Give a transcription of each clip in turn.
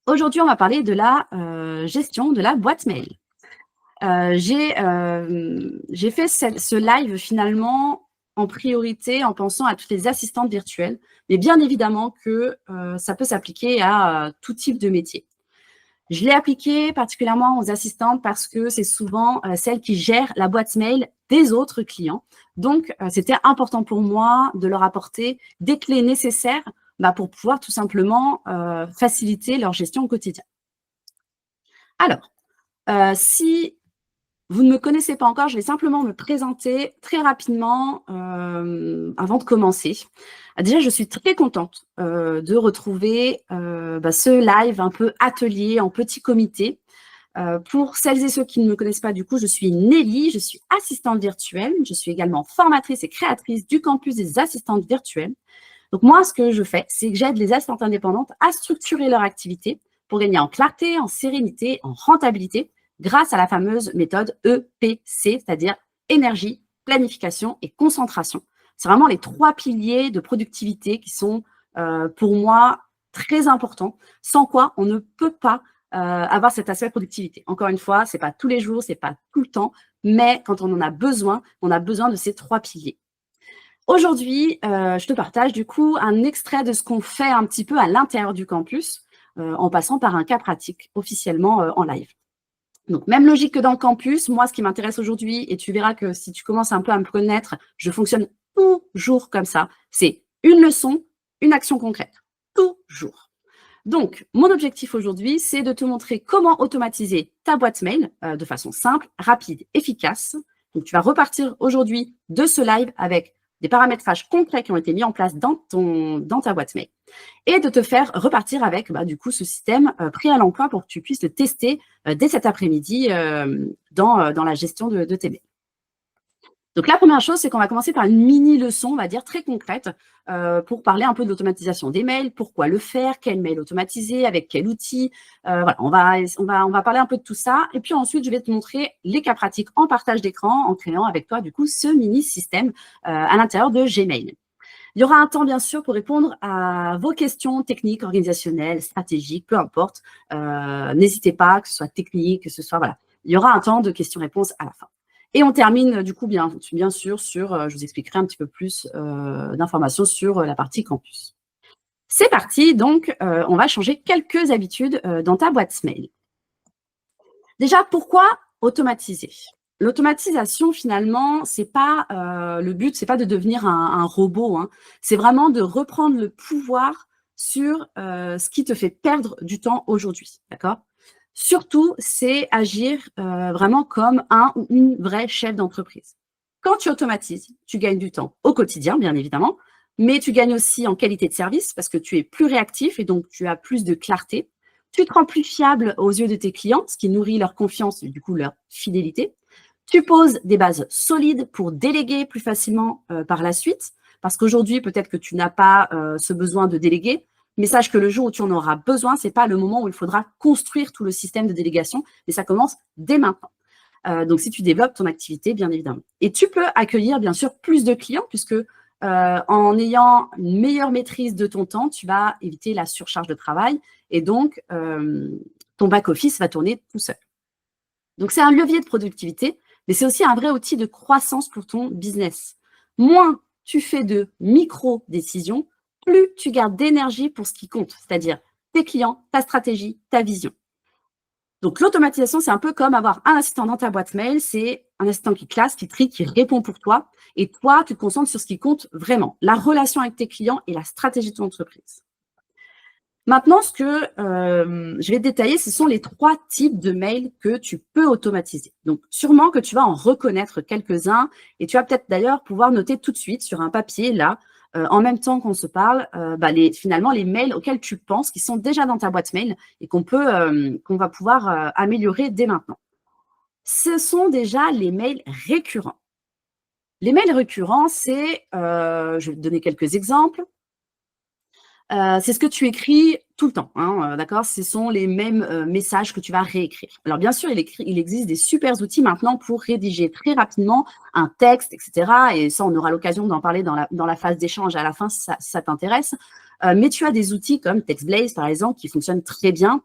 Aujourd'hui, on va parler de la gestion de la boîte mail. J'ai fait ce live finalement en priorité en pensant à toutes les assistantes virtuelles, mais bien évidemment que ça peut s'appliquer à tout type de métier. Je l'ai appliqué particulièrement aux assistantes parce que c'est souvent celles qui gèrent la boîte mail des autres clients. Donc, c'était important pour moi de leur apporter des clés nécessaires pour pouvoir tout simplement faciliter leur gestion au quotidien. Alors, si vous ne me connaissez pas encore, je vais simplement me présenter très rapidement avant de commencer. Déjà, je suis très contente de retrouver ce live un peu atelier en petit comité. Pour celles et ceux qui ne me connaissent pas, du coup, je suis Nelly, je suis assistante virtuelle. Je suis également formatrice et créatrice du campus des assistantes virtuelles. Donc moi, ce que je fais, c'est que j'aide les assistantes indépendantes à structurer leur activité pour gagner en clarté, en sérénité, en rentabilité, grâce à la fameuse méthode EPC, c'est-à-dire énergie, planification et concentration. C'est vraiment les 3 piliers de productivité qui sont, pour moi, très importants, sans quoi on ne peut pas avoir cet aspect productivité. Encore une fois, ce n'est pas tous les jours, ce n'est pas tout le temps, mais quand on en a besoin, on a besoin de ces 3 piliers. Aujourd'hui, je te partage du coup un extrait de ce qu'on fait un petit peu à l'intérieur du campus, en passant par un cas pratique officiellement en live. Donc, même logique que dans le campus, moi, ce qui m'intéresse aujourd'hui, et tu verras que si tu commences un peu à me connaître, je fonctionne toujours comme ça, c'est une leçon, une action concrète. Toujours. Donc, mon objectif aujourd'hui, c'est de te montrer comment automatiser ta boîte mail de façon simple, rapide, efficace. Donc, tu vas repartir aujourd'hui de ce live avec des paramétrages concrets qui ont été mis en place dans ta boîte mail et de te faire repartir avec du coup ce système prêt à l'emploi pour que tu puisses le tester dès cet après-midi dans la gestion de tes mails. Donc, la première chose, c'est qu'on va commencer par une mini-leçon, on va dire, très concrète pour parler un peu de l'automatisation des mails, pourquoi le faire, quel mail automatiser, avec quel outil. Voilà, on va parler un peu de tout ça. Et puis ensuite, je vais te montrer les cas pratiques en partage d'écran en créant avec toi, du coup, ce mini-système à l'intérieur de Gmail. Il y aura un temps, bien sûr, pour répondre à vos questions techniques, organisationnelles, stratégiques, peu importe. N'hésitez pas, que ce soit technique, que ce soit… Voilà. Il y aura un temps de questions-réponses à la fin. Et on termine, du coup, bien sûr, sur… je vous expliquerai un petit peu plus d'informations sur la partie campus. C'est parti, donc, on va changer quelques habitudes dans ta boîte mail. Déjà, pourquoi automatiser ? L'automatisation, finalement, c'est pas le but, c'est pas de devenir un robot. Hein. C'est vraiment de reprendre le pouvoir sur ce qui te fait perdre du temps aujourd'hui, d'accord ? Surtout, c'est agir vraiment comme un ou une vraie chef d'entreprise. Quand tu automatises, tu gagnes du temps au quotidien, bien évidemment, mais tu gagnes aussi en qualité de service parce que tu es plus réactif et donc tu as plus de clarté. Tu te rends plus fiable aux yeux de tes clients, ce qui nourrit leur confiance et du coup leur fidélité. Tu poses des bases solides pour déléguer plus facilement par la suite, parce qu'aujourd'hui, peut-être que tu n'as pas ce besoin de déléguer, mais sache que le jour où tu en auras besoin, ce n'est pas le moment où il faudra construire tout le système de délégation, mais ça commence dès maintenant. Donc, si tu développes ton activité, bien évidemment. Et tu peux accueillir, bien sûr, plus de clients, puisque en ayant une meilleure maîtrise de ton temps, tu vas éviter la surcharge de travail et donc ton back-office va tourner tout seul. Donc, c'est un levier de productivité, mais c'est aussi un vrai outil de croissance pour ton business. Moins tu fais de micro-décisions, plus tu gardes d'énergie pour ce qui compte, c'est-à-dire tes clients, ta stratégie, ta vision. Donc, l'automatisation, c'est un peu comme avoir un assistant dans ta boîte mail. C'est un assistant qui classe, qui trie, qui répond pour toi. Et toi, tu te concentres sur ce qui compte vraiment, la relation avec tes clients et la stratégie de ton entreprise. Maintenant, ce que je vais détailler, ce sont les 3 types de mails que tu peux automatiser. Donc, sûrement que tu vas en reconnaître quelques-uns et tu vas peut-être d'ailleurs pouvoir noter tout de suite sur un papier, là, en même temps qu'on se parle, finalement, les mails auxquels tu penses, qui sont déjà dans ta boîte mail et qu'on va pouvoir améliorer dès maintenant. Ce sont déjà les mails récurrents. Les mails récurrents, c'est, je vais te donner quelques exemples. C'est ce que tu écris tout le temps, hein, d'accord ? Ce sont les mêmes messages que tu vas réécrire. Alors bien sûr, il existe des super outils maintenant pour rédiger très rapidement un texte, etc. Et ça, on aura l'occasion d'en parler dans la phase d'échange à la fin, si ça t'intéresse. Mais tu as des outils comme TextBlaze, par exemple, qui fonctionnent très bien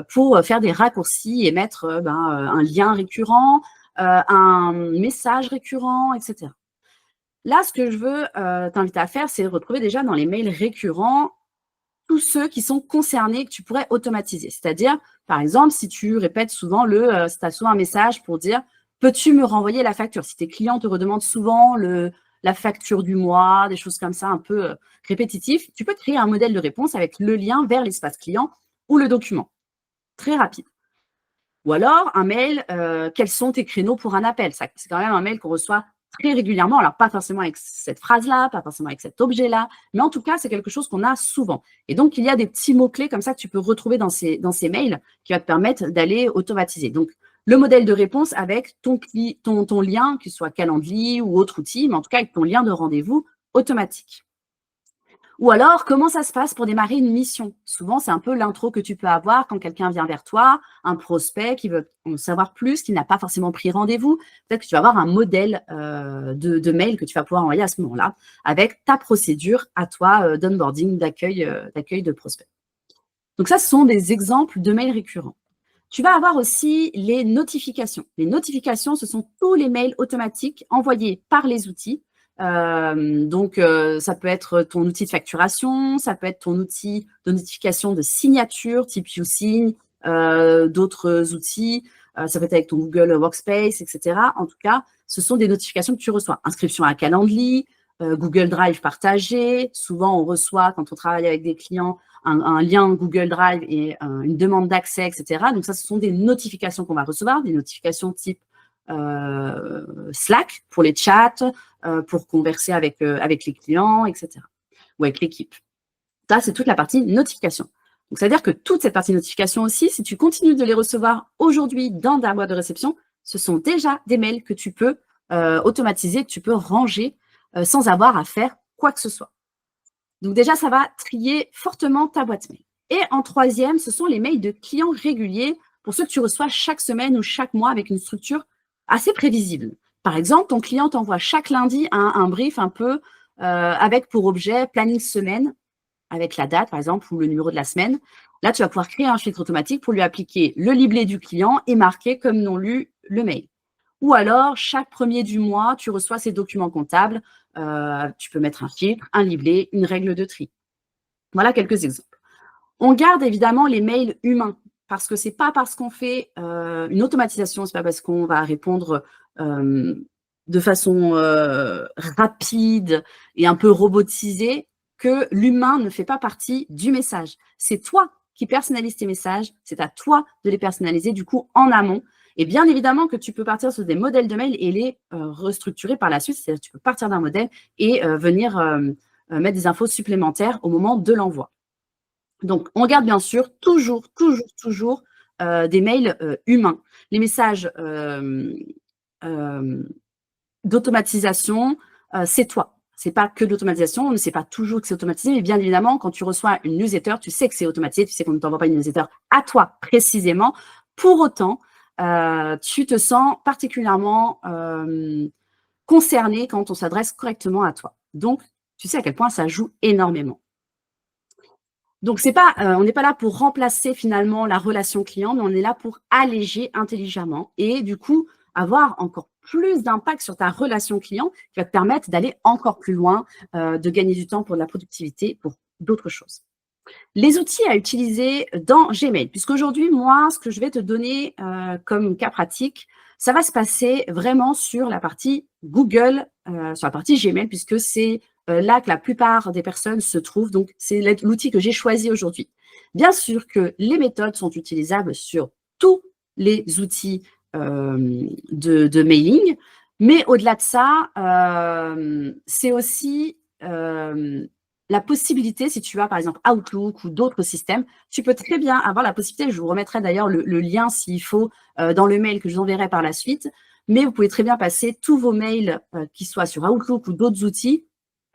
pour faire des raccourcis et mettre un lien récurrent, un message récurrent, etc. Là, ce que je veux t'inviter à faire, c'est retrouver déjà dans les mails récurrents tous ceux qui sont concernés que tu pourrais automatiser. C'est-à-dire, par exemple, si tu répètes souvent si tu as souvent un message pour dire « Peux-tu me renvoyer la facture ?» Si tes clients te redemandent souvent la facture du mois, des choses comme ça un peu répétitifs, tu peux créer un modèle de réponse avec le lien vers l'espace client ou le document. Très rapide. Ou alors, un mail, quels sont tes créneaux pour un appel? C'est quand même un mail qu'on reçoit très régulièrement. Alors, pas forcément avec cette phrase-là, pas forcément avec cet objet-là, mais en tout cas, c'est quelque chose qu'on a souvent. Et donc, il y a des petits mots-clés comme ça que tu peux retrouver dans ces mails qui va te permettre d'aller automatiser. Donc, le modèle de réponse avec ton lien, que ce soit Calendly ou autre outil, mais en tout cas avec ton lien de rendez-vous automatique. Ou alors, comment ça se passe pour démarrer une mission? Souvent, c'est un peu l'intro que tu peux avoir quand quelqu'un vient vers toi, un prospect qui veut en savoir plus, qui n'a pas forcément pris rendez-vous. Peut-être que tu vas avoir un modèle de mail que tu vas pouvoir envoyer à ce moment-là avec ta procédure à toi d'onboarding, d'accueil de prospect. Donc ça, ce sont des exemples de mails récurrents. Tu vas avoir aussi les notifications. Les notifications, ce sont tous les mails automatiques envoyés par les outils. Ça peut être ton outil de facturation, ça peut être ton outil de notification de signature, type YouSign, d'autres outils, ça peut être avec ton Google Workspace, etc. En tout cas, ce sont des notifications que tu reçois. Inscription à Calendly, Google Drive partagé. Souvent, on reçoit, quand on travaille avec des clients, un lien Google Drive et une demande d'accès, etc. Donc ça, ce sont des notifications qu'on va recevoir, des notifications type Slack pour les chats, pour converser avec les clients, etc. ou avec l'équipe. Ça, c'est toute la partie notification. Donc, ça veut dire que toute cette partie notification aussi, si tu continues de les recevoir aujourd'hui dans ta boîte de réception, ce sont déjà des mails que tu peux automatiser, que tu peux ranger sans avoir à faire quoi que ce soit. Donc déjà, ça va trier fortement ta boîte mail. Et en troisième, ce sont les mails de clients réguliers pour ceux que tu reçois chaque semaine ou chaque mois avec une structure assez prévisible. Par exemple, ton client t'envoie chaque lundi un brief un peu avec pour objet planning semaine, avec la date, par exemple, ou le numéro de la semaine. Là, tu vas pouvoir créer un filtre automatique pour lui appliquer le libellé du client et marquer comme non lu le mail. Ou alors, chaque premier du mois, tu reçois ces documents comptables. Tu peux mettre un filtre, un libellé, une règle de tri. Voilà quelques exemples. On garde évidemment les mails humains parce que ce n'est pas parce qu'on fait une automatisation, ce n'est pas parce qu'on va répondre de façon rapide et un peu robotisée que l'humain ne fait pas partie du message. C'est toi qui personnalises tes messages, c'est à toi de les personnaliser du coup en amont. Et bien évidemment que tu peux partir sur des modèles de mails et les restructurer par la suite, c'est-à-dire que tu peux partir d'un modèle et venir mettre des infos supplémentaires au moment de l'envoi. Donc, on garde bien sûr toujours des mails humains. Les messages d'automatisation, c'est toi. Ce n'est pas que de l'automatisation, on ne sait pas toujours que c'est automatisé, mais bien évidemment, quand tu reçois une newsletter, tu sais que c'est automatisé, tu sais qu'on ne t'envoie pas une newsletter à toi précisément. Pour autant, tu te sens particulièrement concerné quand on s'adresse correctement à toi. Donc, tu sais à quel point ça joue énormément. Donc, on n'est pas là pour remplacer finalement la relation client, mais on est là pour alléger intelligemment et du coup, avoir encore plus d'impact sur ta relation client qui va te permettre d'aller encore plus loin, de gagner du temps pour de la productivité, pour d'autres choses. Les outils à utiliser dans Gmail, puisqu'aujourd'hui, moi, ce que je vais te donner comme cas pratique, ça va se passer vraiment sur la partie Google, sur la partie Gmail, puisque c'est là que la plupart des personnes se trouvent. Donc, c'est l'outil que j'ai choisi aujourd'hui. Bien sûr que les méthodes sont utilisables sur tous les outils de mailing, mais au-delà de ça, c'est aussi la possibilité, si tu as par exemple Outlook ou d'autres systèmes, tu peux très bien avoir la possibilité, je vous remettrai d'ailleurs le lien s'il faut dans le mail que je vous enverrai par la suite, mais vous pouvez très bien passer tous vos mails, qui soient sur Outlook ou d'autres outils,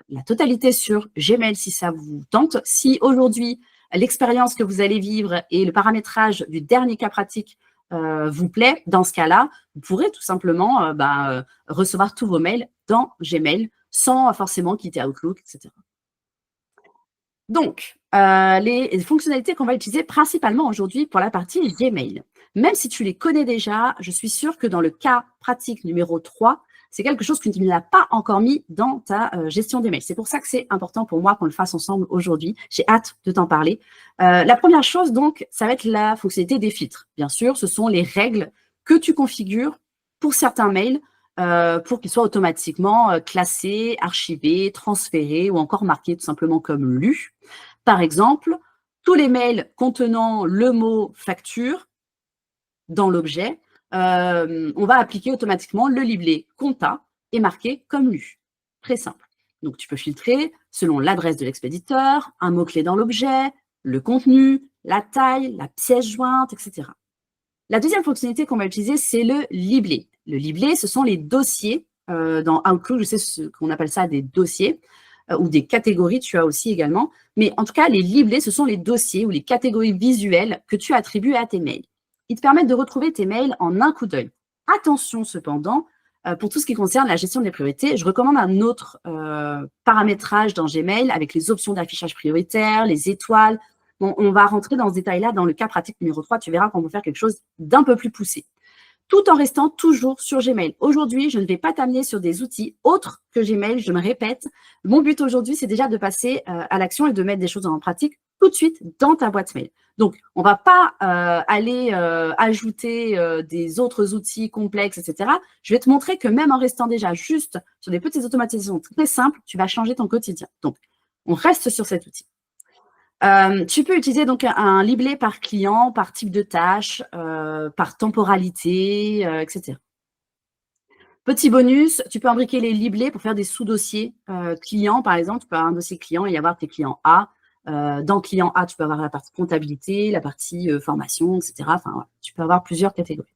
la totalité sur Gmail si ça vous tente. Si aujourd'hui, l'expérience que vous allez vivre et le paramétrage du dernier cas pratique vous plaît, dans ce cas-là, vous pourrez tout simplement recevoir tous vos mails dans Gmail sans forcément quitter Outlook, etc. Donc, les fonctionnalités qu'on va utiliser principalement aujourd'hui pour la partie Gmail. Même si tu les connais déjà, je suis sûre que dans le cas pratique numéro 3, c'est quelque chose que tu n'as pas encore mis dans ta gestion des mails. C'est pour ça que c'est important pour moi qu'on le fasse ensemble aujourd'hui. J'ai hâte de t'en parler. La première chose, donc, ça va être la fonctionnalité des filtres. Bien sûr, ce sont les règles que tu configures pour certains mails pour qu'ils soient automatiquement classés, archivés, transférés ou encore marqués tout simplement comme lus. Par exemple, tous les mails contenant le mot facture dans l'objet, on va appliquer automatiquement le libellé compta et marquer comme lu. Très simple. Donc, tu peux filtrer selon l'adresse de l'expéditeur, un mot-clé dans l'objet, le contenu, la taille, la pièce jointe, etc. La deuxième fonctionnalité qu'on va utiliser, c'est le libellé. Le libellé, ce sont les dossiers. Dans Outlook, je sais ce qu'on appelle ça des dossiers ou des catégories, tu as aussi également. Mais en tout cas, les liblés, ce sont les dossiers ou les catégories visuelles que tu attribues à tes mails. Ils te permettent de retrouver tes mails en un coup d'œil. Attention cependant, pour tout ce qui concerne la gestion des priorités, je recommande un autre paramétrage dans Gmail avec les options d'affichage prioritaire, les étoiles. Bon, on va rentrer dans ce détail-là dans le cas pratique numéro 3. Tu verras qu'on peut faire quelque chose d'un peu plus poussé, tout en restant toujours sur Gmail. Aujourd'hui, je ne vais pas t'amener sur des outils autres que Gmail, je me répète. Mon but aujourd'hui, c'est déjà de passer à l'action et de mettre des choses en pratique tout de suite dans ta boîte mail. Donc, on ne va pas aller ajouter des autres outils complexes, etc. Je vais te montrer que même en restant déjà juste sur des petites automatisations très simples, tu vas changer ton quotidien. Donc, on reste sur cet outil. Tu peux utiliser donc un libellé par client, par type de tâche, par temporalité, etc. Petit bonus, tu peux imbriquer les liblés pour faire des sous-dossiers clients, par exemple. Tu peux avoir un dossier client et y avoir tes clients A. Dans client A, tu peux avoir la partie comptabilité, la partie formation, etc. Enfin, ouais, tu peux avoir plusieurs catégories.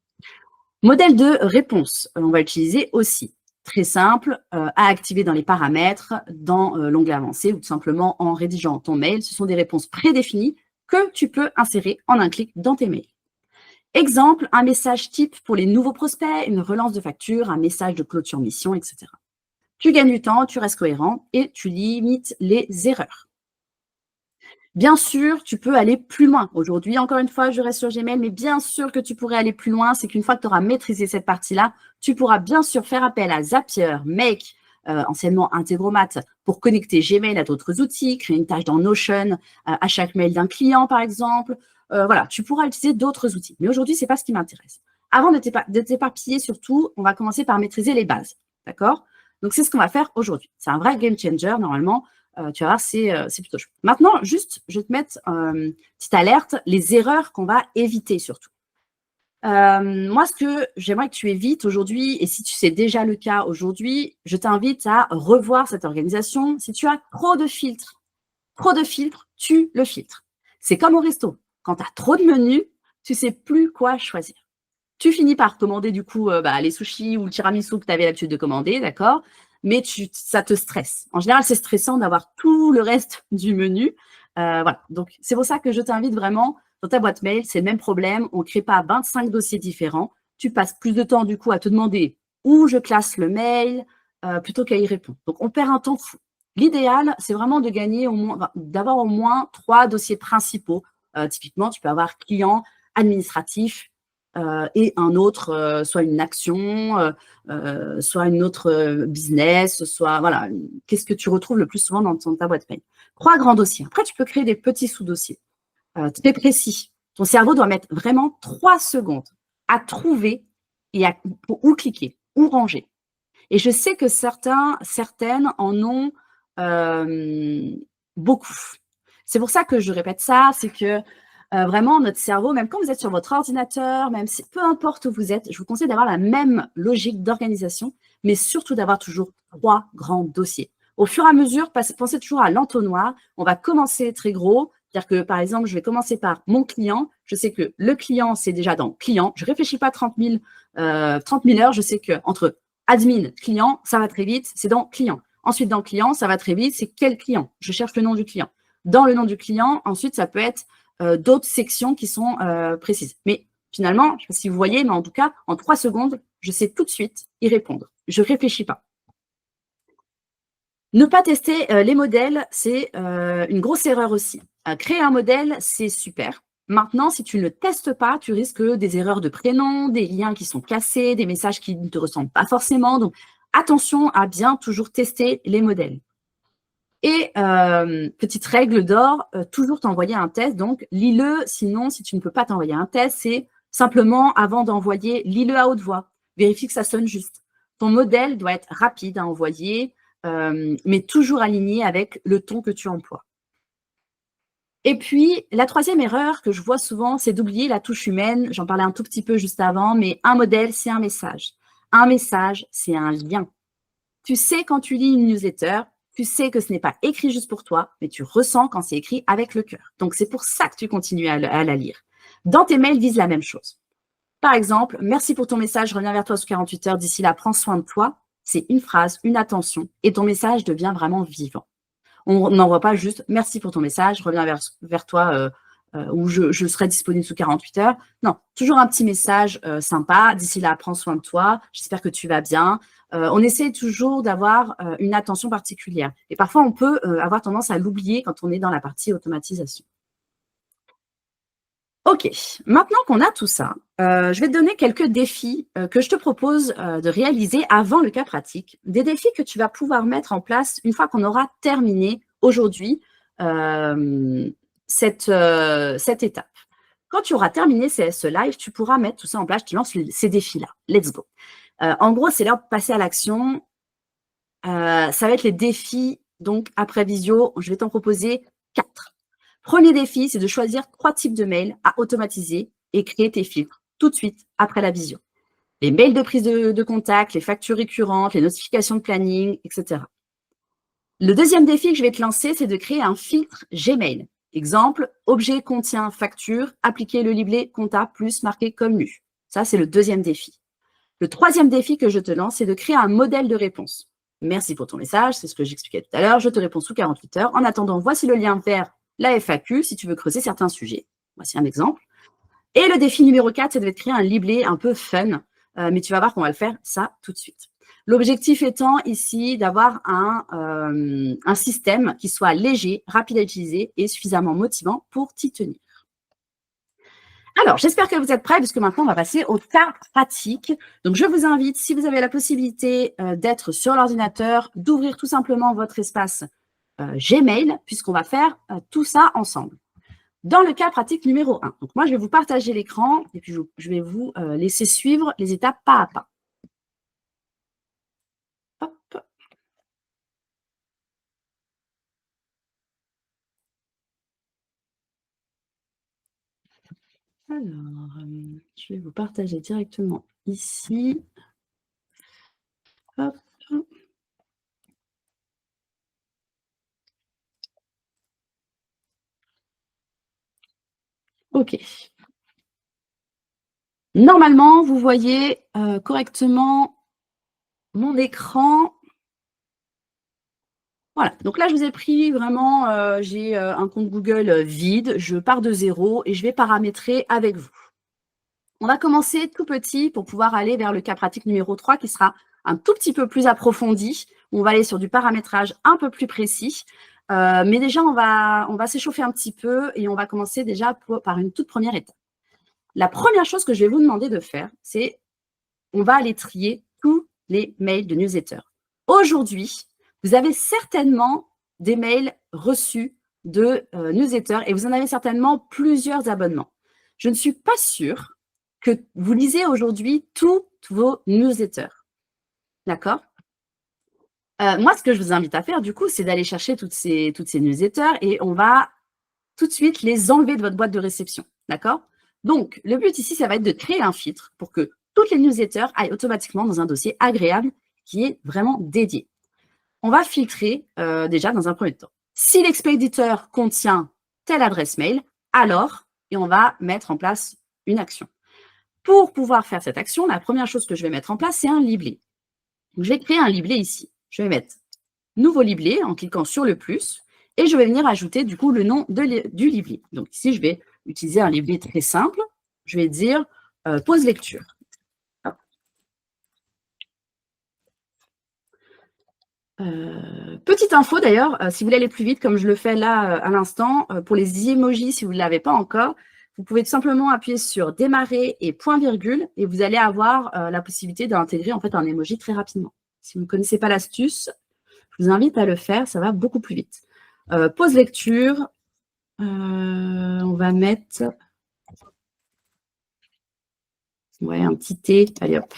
Modèle de réponse, on va utiliser aussi. Très simple, à activer dans les paramètres, dans l'onglet avancé ou tout simplement en rédigeant ton mail. Ce sont des réponses prédéfinies que tu peux insérer en un clic dans tes mails. Exemple, un message type pour les nouveaux prospects, une relance de facture, un message de clôture mission, etc. Tu gagnes du temps, tu restes cohérent et tu limites les erreurs. Bien sûr, tu peux aller plus loin. Aujourd'hui, encore une fois, je reste sur Gmail, mais bien sûr que tu pourrais aller plus loin. C'est qu'une fois que tu auras maîtrisé cette partie-là, tu pourras bien sûr faire appel à Zapier, Make, anciennement Integromat, pour connecter Gmail à d'autres outils, créer une tâche dans Notion à chaque mail d'un client, par exemple. Voilà, tu pourras utiliser d'autres outils. Mais aujourd'hui, ce n'est pas ce qui m'intéresse. Avant de t'éparpiller surtout, on va commencer par maîtriser les bases. D'accord? Donc, c'est ce qu'on va faire aujourd'hui. C'est un vrai game changer, normalement. Tu vas voir, c'est plutôt chouette. Maintenant, juste, je vais te mettre petite alerte, les erreurs qu'on va éviter surtout. Moi, ce que j'aimerais que tu évites aujourd'hui, et si tu sais déjà le cas aujourd'hui, je t'invite à revoir cette organisation. Si tu as trop de filtres, tu le filtres. C'est comme au resto. Quand tu as trop de menus, tu ne sais plus quoi choisir. Tu finis par commander du coup les sushis ou le tiramisu que tu avais l'habitude de commander, d'accord? Mais ça te stresse. En général, c'est stressant d'avoir tout le reste du menu. Voilà. Donc, c'est pour ça que je t'invite vraiment dans ta boîte mail. C'est le même problème. On ne crée pas 25 dossiers différents. Tu passes plus de temps du coup à te demander où je classe le mail plutôt qu'à y répondre. Donc, on perd un temps fou. L'idéal, c'est vraiment de gagner d'avoir au moins 3 dossiers principaux. Typiquement, tu peux avoir client, administratif, et un autre, soit une action, soit une autre business, soit voilà, qu'est-ce que tu retrouves le plus souvent dans ta boîte mail. 3 grands dossiers. Après, tu peux créer des petits sous-dossiers. Très précis. Ton cerveau doit mettre vraiment 3 secondes à trouver et où cliquer, où ranger. Et je sais que certaines en ont beaucoup. C'est pour ça que je répète ça, c'est que vraiment, notre cerveau, même quand vous êtes sur votre ordinateur, même si peu importe où vous êtes, je vous conseille d'avoir la même logique d'organisation, mais surtout d'avoir toujours 3 grands dossiers. Au fur et à mesure, pensez toujours à l'entonnoir. On va commencer très gros. C'est-à-dire que, par exemple, je vais commencer par mon client. Je sais que le client, c'est déjà dans client. Je ne réfléchis pas 30 000 heures. Je sais qu'entre admin, client, ça va très vite. C'est dans client. Ensuite, dans client, ça va très vite. C'est quel client? Je cherche le nom du client. Dans le nom du client, ensuite, ça peut être d'autres sections qui sont précises. Mais finalement, je ne sais pas si vous voyez, mais en tout cas, en 3 secondes, je sais tout de suite y répondre. Je ne réfléchis pas. Ne pas tester les modèles, c'est une grosse erreur aussi. Créer un modèle, c'est super. Maintenant, si tu ne le testes pas, tu risques des erreurs de prénom, des liens qui sont cassés, des messages qui ne te ressemblent pas forcément. Donc, attention à bien toujours tester les modèles. Et petite règle d'or, toujours t'envoyer un test. Donc, lis-le. Sinon, si tu ne peux pas t'envoyer un test, c'est simplement, avant d'envoyer, lis-le à haute voix. Vérifie que ça sonne juste. Ton modèle doit être rapide à envoyer, mais toujours aligné avec le ton que tu emploies. Et puis, la troisième erreur que je vois souvent, c'est d'oublier la touche humaine. J'en parlais un tout petit peu juste avant, mais un modèle, c'est un message. Un message, c'est un lien. Tu sais quand tu lis une newsletter, tu sais que ce n'est pas écrit juste pour toi, mais tu ressens quand c'est écrit avec le cœur. Donc, c'est pour ça que tu continues à la lire. Dans tes mails, vise la même chose. Par exemple, merci pour ton message, je reviens vers toi sous 48 heures. D'ici là, prends soin de toi. C'est une phrase, une attention, et ton message devient vraiment vivant. On n'envoie pas juste merci pour ton message, je reviens vers toi ou je serai disponible sous 48 heures. Non, toujours un petit message sympa. D'ici là, prends soin de toi. J'espère que tu vas bien. On essaie toujours d'avoir une attention particulière. Et parfois, on peut avoir tendance à l'oublier quand on est dans la partie automatisation. Ok, maintenant qu'on a tout ça, je vais te donner quelques défis que je te propose de réaliser avant le cas pratique. Des défis que tu vas pouvoir mettre en place une fois qu'on aura terminé aujourd'hui cette étape. Quand tu auras terminé ce live, tu pourras mettre tout ça en place. Je te lance ces défis-là. Let's go. En gros, c'est l'heure de passer à l'action. Ça va être les défis. Donc, après visio, je vais t'en proposer 4. Premier défi, c'est de choisir 3 types de mails à automatiser et créer tes filtres tout de suite après la visio. Les mails de prise de contact, les factures récurrentes, les notifications de planning, etc. Le deuxième défi que je vais te lancer, c'est de créer un filtre Gmail. Exemple, objet contient facture, appliquer le libellé compta plus marqué comme lu. Ça, c'est le deuxième défi. Le troisième défi que je te lance, c'est de créer un modèle de réponse. Merci pour ton message, c'est ce que j'expliquais tout à l'heure. Je te réponds sous 48 heures. En attendant, voici le lien vers la FAQ si tu veux creuser certains sujets. Voici un exemple. Et le défi numéro 4, c'est de créer un libellé un peu fun, mais tu vas voir qu'on va le faire ça tout de suite. L'objectif étant ici d'avoir un système qui soit léger, rapide à utiliser et suffisamment motivant pour t'y tenir. Alors, j'espère que vous êtes prêts, puisque maintenant, on va passer au cas pratique. Donc, je vous invite, si vous avez la possibilité d'être sur l'ordinateur, d'ouvrir tout simplement votre espace Gmail, puisqu'on va faire tout ça ensemble. Dans le cas pratique numéro 1, donc moi, je vais vous partager l'écran et puis je vais vous laisser suivre les étapes pas à pas. Hop. Alors, je vais vous partager directement ici. Hop. OK. Normalement, vous voyez correctement mon écran. Voilà, donc là, je vous ai pris vraiment, j'ai un compte Google vide, je pars de 0 et je vais paramétrer avec vous. On va commencer tout petit pour pouvoir aller vers le cas pratique numéro 3 qui sera un tout petit peu plus approfondi. On va aller sur du paramétrage un peu plus précis. Mais déjà, on va s'échauffer un petit peu et on va commencer déjà par une toute première étape. La première chose que je vais vous demander de faire, c'est on va aller trier tous les mails de newsletter. Aujourd'hui, vous avez certainement des mails reçus de newsletter et vous en avez certainement plusieurs abonnements. Je ne suis pas sûre que vous lisez aujourd'hui tous vos newsletters. D'accord? Moi, ce que je vous invite à faire, du coup, c'est d'aller chercher toutes ces newsletters et on va tout de suite les enlever de votre boîte de réception. D'accord? Donc, le but ici, ça va être de créer un filtre pour que toutes les newsletters aillent automatiquement dans un dossier agréable qui est vraiment dédié. On va filtrer déjà dans un premier temps. Si l'expéditeur contient telle adresse mail, alors, et on va mettre en place une action. Pour pouvoir faire cette action, la première chose que je vais mettre en place, c'est un libellé. Donc, je vais créer un libellé ici. Je vais mettre nouveau libellé en cliquant sur le plus et je vais venir ajouter du coup le nom du libellé. Donc ici, je vais utiliser un libellé très simple. Je vais dire pause lecture. Petite info d'ailleurs, si vous voulez aller plus vite, comme je le fais là à l'instant, pour les emojis, si vous ne l'avez pas encore, vous pouvez tout simplement appuyer sur démarrer et point virgule et vous allez avoir la possibilité d'intégrer en fait un emoji très rapidement. Si vous ne connaissez pas l'astuce, je vous invite à le faire, ça va beaucoup plus vite. Pause lecture, on va mettre un petit T, allez hop.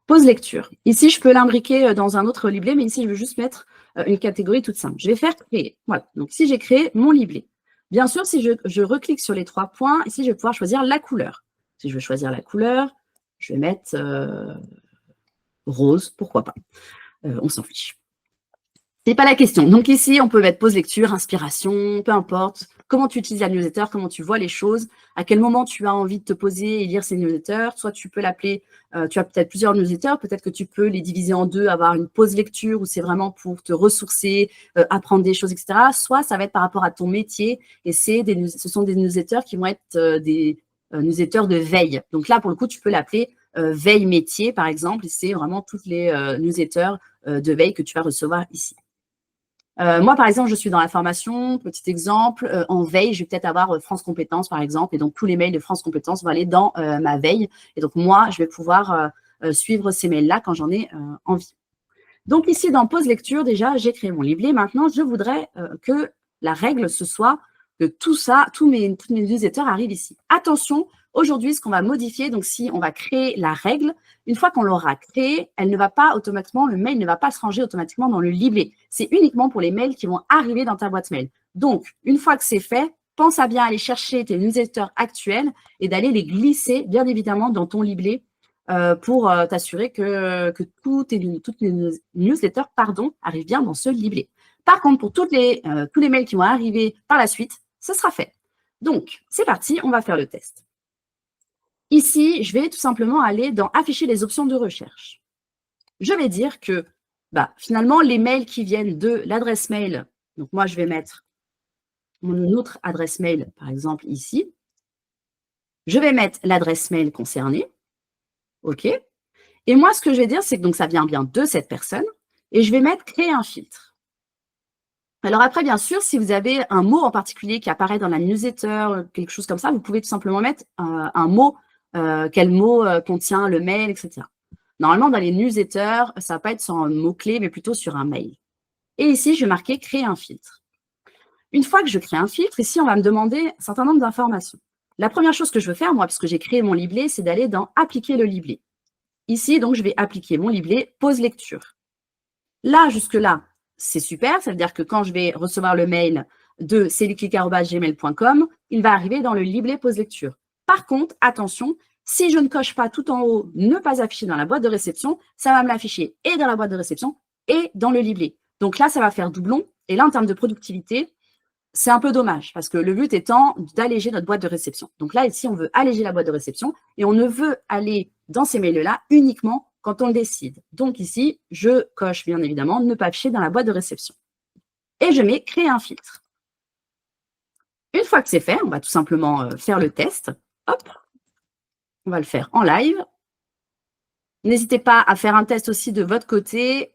Pause lecture. Ici, je peux l'imbriquer dans un autre libellé, mais ici, je veux juste mettre une catégorie toute simple. Je vais faire créer. Voilà. Donc, si j'ai créé mon libellé. Bien sûr, si je reclique sur les 3 points, ici, je vais pouvoir choisir la couleur. Si je veux choisir la couleur, je vais mettre rose, pourquoi pas. On s'en fiche. C'est pas la question. Donc ici, on peut mettre pause lecture, inspiration, peu importe. Comment tu utilises la newsletter, comment tu vois les choses, à quel moment tu as envie de te poser et lire ces newsletters. Soit tu peux l'appeler, tu as peut-être plusieurs newsletters, peut-être que tu peux les diviser en 2, avoir une pause lecture où c'est vraiment pour te ressourcer, apprendre des choses, etc. Soit ça va être par rapport à ton métier et ce sont des newsletters qui vont être des newsletters de veille. Donc là, pour le coup, tu peux l'appeler veille métier, par exemple, et c'est vraiment toutes les newsletters de veille que tu vas recevoir ici. Moi, par exemple, je suis dans la formation, petit exemple, en veille, je vais peut-être avoir France Compétences, par exemple, et donc tous les mails de France Compétences vont aller dans ma veille. Et donc, moi, je vais pouvoir suivre ces mails-là quand j'en ai envie. Donc, ici, dans Pause lecture, déjà, j'ai créé mon livret. Maintenant, je voudrais que la règle, ce soit que tout ça, toutes mes newsletters arrivent ici. Attention, aujourd'hui, ce qu'on va modifier, donc si on va créer la règle, une fois qu'on l'aura créée, elle ne va pas automatiquement, le mail ne va pas se ranger automatiquement dans le livret. C'est uniquement pour les mails qui vont arriver dans ta boîte mail. Donc, une fois que c'est fait, pense à bien aller chercher tes newsletters actuels et d'aller les glisser, bien évidemment, dans ton livret pour t'assurer que toutes les newsletters arrivent bien dans ce livret. Par contre, pour tous les mails qui vont arriver par la suite, ce sera fait. Donc, c'est parti, on va faire le test. Ici, je vais tout simplement aller dans « Afficher les options de recherche ». Je vais dire que finalement, les mails qui viennent de l'adresse mail, donc moi, je vais mettre mon autre adresse mail, par exemple, ici. Je vais mettre l'adresse mail concernée. OK. Et moi, ce que je vais dire, c'est que donc, ça vient bien de cette personne. Et je vais mettre « Créer un filtre ». Alors après, bien sûr, si vous avez un mot en particulier qui apparaît dans la newsletter, quelque chose comme ça, vous pouvez tout simplement mettre un mot, quel mot contient le mail, etc. Normalement, dans les newsletters, ça ne va pas être sur un mot-clé, mais plutôt sur un mail. Et ici, je vais marquer « Créer un filtre ». Une fois que je crée un filtre, ici, on va me demander un certain nombre d'informations. La première chose que je veux faire, moi, puisque j'ai créé mon livret, c'est d'aller dans « Appliquer le livret ». Ici, donc, je vais appliquer mon livret « Pause lecture ». Là, jusque-là, c'est super. Ça veut dire que quand je vais recevoir le mail de celluclick@gmail.com, il va arriver dans le livret pause lecture. Par contre, attention, si je ne coche pas tout en haut « Ne pas afficher dans la boîte de réception », ça va me l'afficher et dans la boîte de réception et dans le livret. Donc là, ça va faire doublon. Et là, en termes de productivité, c'est un peu dommage parce que le but étant d'alléger notre boîte de réception. Donc là, ici, on veut alléger la boîte de réception et on ne veut aller dans ces mails-là uniquement quand on le décide. Donc ici, je coche bien évidemment « Ne pas afficher dans la boîte de réception ». Et je mets « Créer un filtre ». Une fois que c'est fait, on va tout simplement faire le test. Hop, on va le faire en live. N'hésitez pas à faire un test aussi de votre côté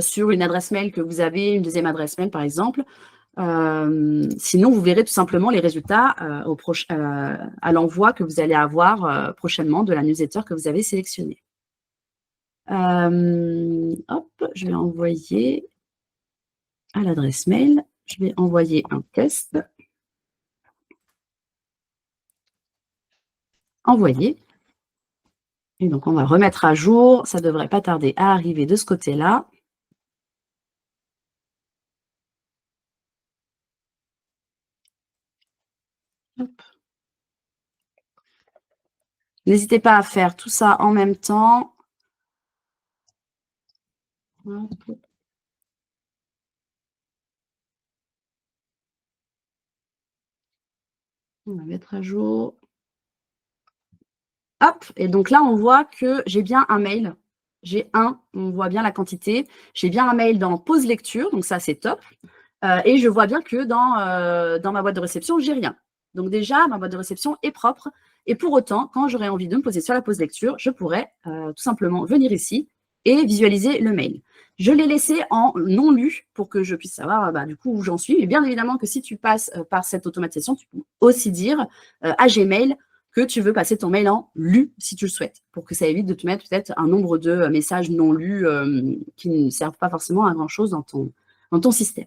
sur une adresse mail que vous avez, une deuxième adresse mail par exemple. Sinon, vous verrez tout simplement les résultats à l'envoi que vous allez avoir prochainement de la newsletter que vous avez sélectionnée. Hop, je vais envoyer à l'adresse mail, je vais envoyer un test. Envoyer. Et donc, on va remettre à jour. Ça ne devrait pas tarder à arriver de ce côté-là. N'hésitez pas à faire tout ça en même temps. On va mettre à jour. Hop, et donc là, on voit que j'ai bien un mail. On voit bien la quantité. J'ai bien un mail dans pause lecture, donc ça, c'est top. Et je vois bien que dans ma boîte de réception, j'ai rien. Donc déjà, ma boîte de réception est propre. Et pour autant, quand j'aurai envie de me poser sur la pause lecture, je pourrais tout simplement venir ici et visualiser le mail. Je l'ai laissé en non lu pour que je puisse savoir du coup où j'en suis. Et bien évidemment que si tu passes par cette automatisation, tu peux aussi dire à Gmail que tu veux passer ton mail en lu si tu le souhaites, pour que ça évite de te mettre peut-être un nombre de messages non lus qui ne servent pas forcément à grand-chose dans ton système.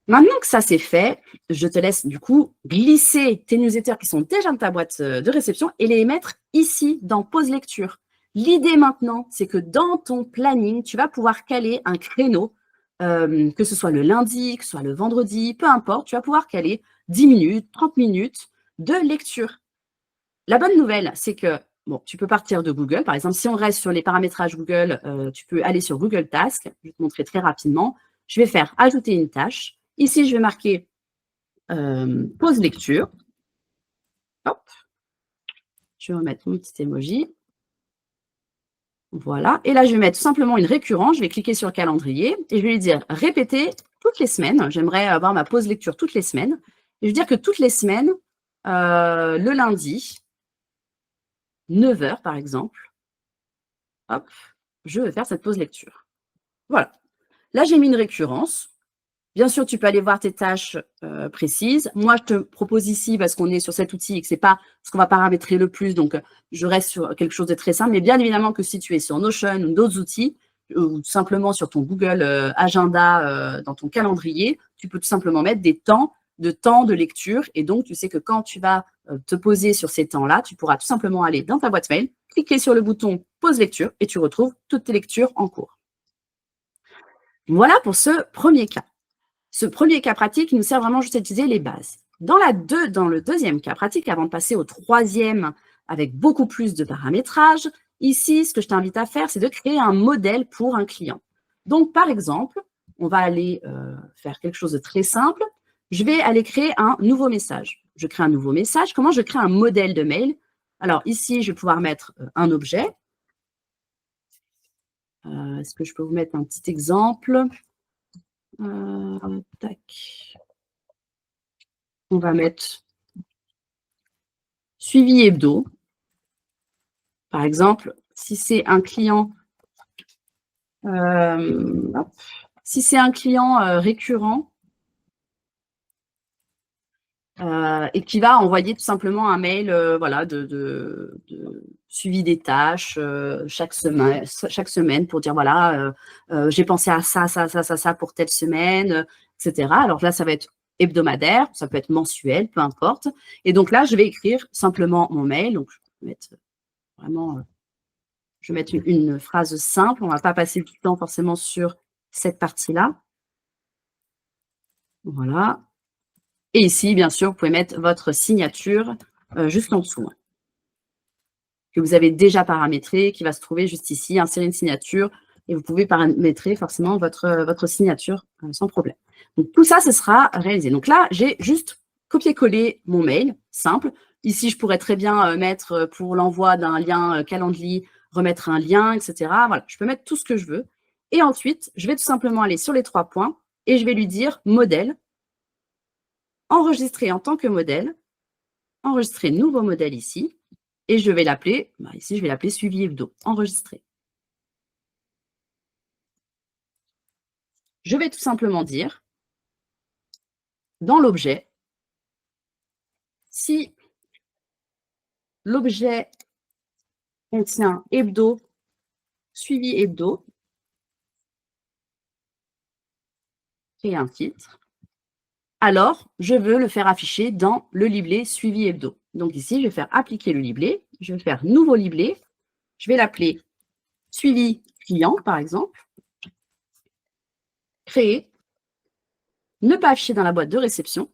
Maintenant que ça c'est fait, je te laisse du coup glisser tes newsletters qui sont déjà dans ta boîte de réception et les mettre ici dans pause lecture. L'idée maintenant, c'est que dans ton planning, tu vas pouvoir caler un créneau, que ce soit le lundi, que ce soit le vendredi, peu importe, tu vas pouvoir caler 10 minutes, 30 minutes de lecture. La bonne nouvelle, c'est que bon, tu peux partir de Google. Par exemple, si on reste sur les paramétrages Google, tu peux aller sur Google Tasks. Je vais te montrer très rapidement. Je vais faire ajouter une tâche. Ici, je vais marquer pause lecture. Hop. Je vais remettre mon petit emoji. Voilà. Et là, je vais mettre tout simplement une récurrence. Je vais cliquer sur le calendrier et je vais lui dire répéter toutes les semaines. J'aimerais avoir ma pause lecture toutes les semaines. Et je vais dire que toutes les semaines, le lundi, 9 h par exemple, hop, je vais faire cette pause lecture. Voilà. Là, j'ai mis une récurrence. Bien sûr, tu peux aller voir tes tâches précises. Moi, je te propose ici, parce qu'on est sur cet outil et que ce n'est pas ce qu'on va paramétrer le plus, donc je reste sur quelque chose de très simple. Mais bien évidemment que si tu es sur Notion ou d'autres outils, ou tout simplement sur ton Google Agenda, dans ton calendrier, tu peux tout simplement mettre des temps de lecture. Et donc, tu sais que quand tu vas te poser sur ces temps-là, tu pourras tout simplement aller dans ta boîte mail, cliquer sur le bouton « Pause lecture » et tu retrouves toutes tes lectures en cours. Voilà pour ce premier cas. Ce premier cas pratique nous sert vraiment juste à utiliser les bases. Dans le deuxième cas pratique, avant de passer au troisième avec beaucoup plus de paramétrage, ici, ce que je t'invite à faire, c'est de créer un modèle pour un client. Donc, par exemple, on va aller faire quelque chose de très simple. Je vais aller créer un nouveau message. Je crée un nouveau message. Comment je crée un modèle de mail? Alors, ici, je vais pouvoir mettre un objet. Est-ce que je peux vous mettre un petit exemple? Tac. On va mettre suivi hebdo. Par exemple, si c'est un client, récurrent et qui va envoyer tout simplement un mail voilà, de suivi des tâches chaque semaine pour dire voilà, j'ai pensé à ça pour telle semaine, etc. Alors là, ça va être hebdomadaire, ça peut être mensuel, peu importe. Et donc là, je vais écrire simplement mon mail. Donc, je vais mettre vraiment, je vais mettre une phrase simple. On ne va pas passer du temps forcément sur cette partie-là. Voilà. Et ici, bien sûr, vous pouvez mettre votre signature juste en dessous, que vous avez déjà paramétré, qui va se trouver juste ici, insérer une signature, et vous pouvez paramétrer forcément votre signature sans problème. Donc, tout ça, ce sera réalisé. Donc là, j'ai juste copié-collé mon mail, simple. Ici, je pourrais très bien mettre pour l'envoi d'un lien Calendly, remettre un lien, etc. Voilà, je peux mettre tout ce que je veux. Et ensuite, je vais tout simplement aller sur les 3 points et je vais lui dire modèle, enregistrer en tant que modèle, enregistrer nouveau modèle ici, et je vais l'appeler, ici, je vais l'appeler suivi hebdo, enregistrer. Je vais tout simplement dire, dans l'objet, si l'objet contient hebdo, suivi hebdo, et un titre, alors je veux le faire afficher dans le libellé suivi hebdo. Donc ici, je vais faire appliquer le libellé, je vais faire nouveau libellé, je vais l'appeler suivi client, par exemple, créer, ne pas afficher dans la boîte de réception.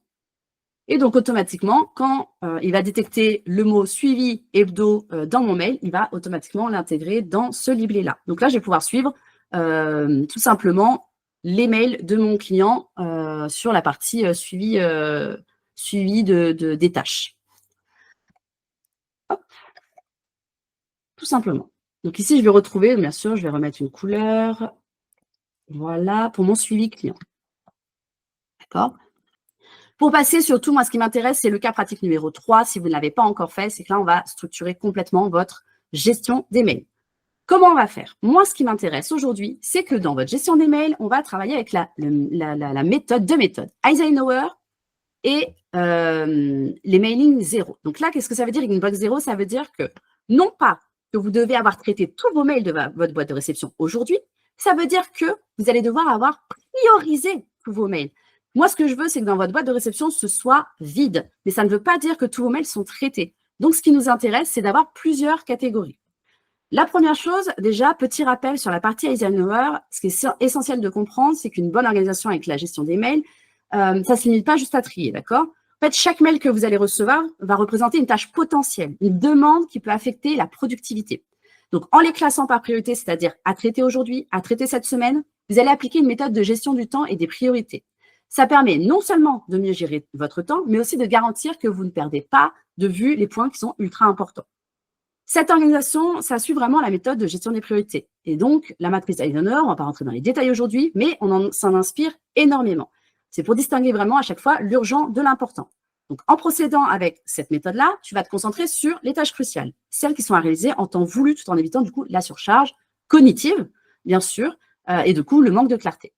Et donc, automatiquement, quand il va détecter le mot suivi hebdo dans mon mail, il va automatiquement l'intégrer dans ce libellé-là. Donc là, je vais pouvoir suivre tout simplement les mails de mon client sur la partie suivi des tâches. Hop. Tout simplement. Donc ici, je vais retrouver, bien sûr, je vais remettre une couleur. Voilà, pour mon suivi client. D'accord? Pour passer surtout, moi, ce qui m'intéresse, c'est le cas pratique numéro 3. Si vous ne l'avez pas encore fait, c'est que là, on va structurer complètement votre gestion des mails. Comment on va faire? Moi, ce qui m'intéresse aujourd'hui, c'est que dans votre gestion des mails, on va travailler avec la méthode, deux méthodes, Eisenhower et les mailing zéro. Donc là, qu'est-ce que ça veut dire inbox zéro? Ça veut dire que non pas que vous devez avoir traité tous vos mails de votre boîte de réception aujourd'hui, ça veut dire que vous allez devoir avoir priorisé tous vos mails. Moi, ce que je veux, c'est que dans votre boîte de réception, ce soit vide. Mais ça ne veut pas dire que tous vos mails sont traités. Donc, ce qui nous intéresse, c'est d'avoir plusieurs catégories. La première chose, déjà, petit rappel sur la partie Eisenhower, ce qui est essentiel de comprendre, c'est qu'une bonne organisation avec la gestion des mails, ça ne se limite pas juste à trier, d'accord? En fait, chaque mail que vous allez recevoir va représenter une tâche potentielle, une demande qui peut affecter la productivité. Donc, en les classant par priorité, c'est-à-dire à traiter aujourd'hui, à traiter cette semaine, vous allez appliquer une méthode de gestion du temps et des priorités. Ça permet non seulement de mieux gérer votre temps, mais aussi de garantir que vous ne perdez pas de vue les points qui sont ultra importants. Cette organisation, ça suit vraiment la méthode de gestion des priorités. Et donc, la matrice Eisenhower, on ne va pas rentrer dans les détails aujourd'hui, mais on s'en inspire énormément. C'est pour distinguer vraiment à chaque fois l'urgent de l'important. Donc, en procédant avec cette méthode-là, tu vas te concentrer sur les tâches cruciales, celles qui sont à réaliser en temps voulu, tout en évitant du coup la surcharge cognitive, bien sûr, et du coup le manque de clarté.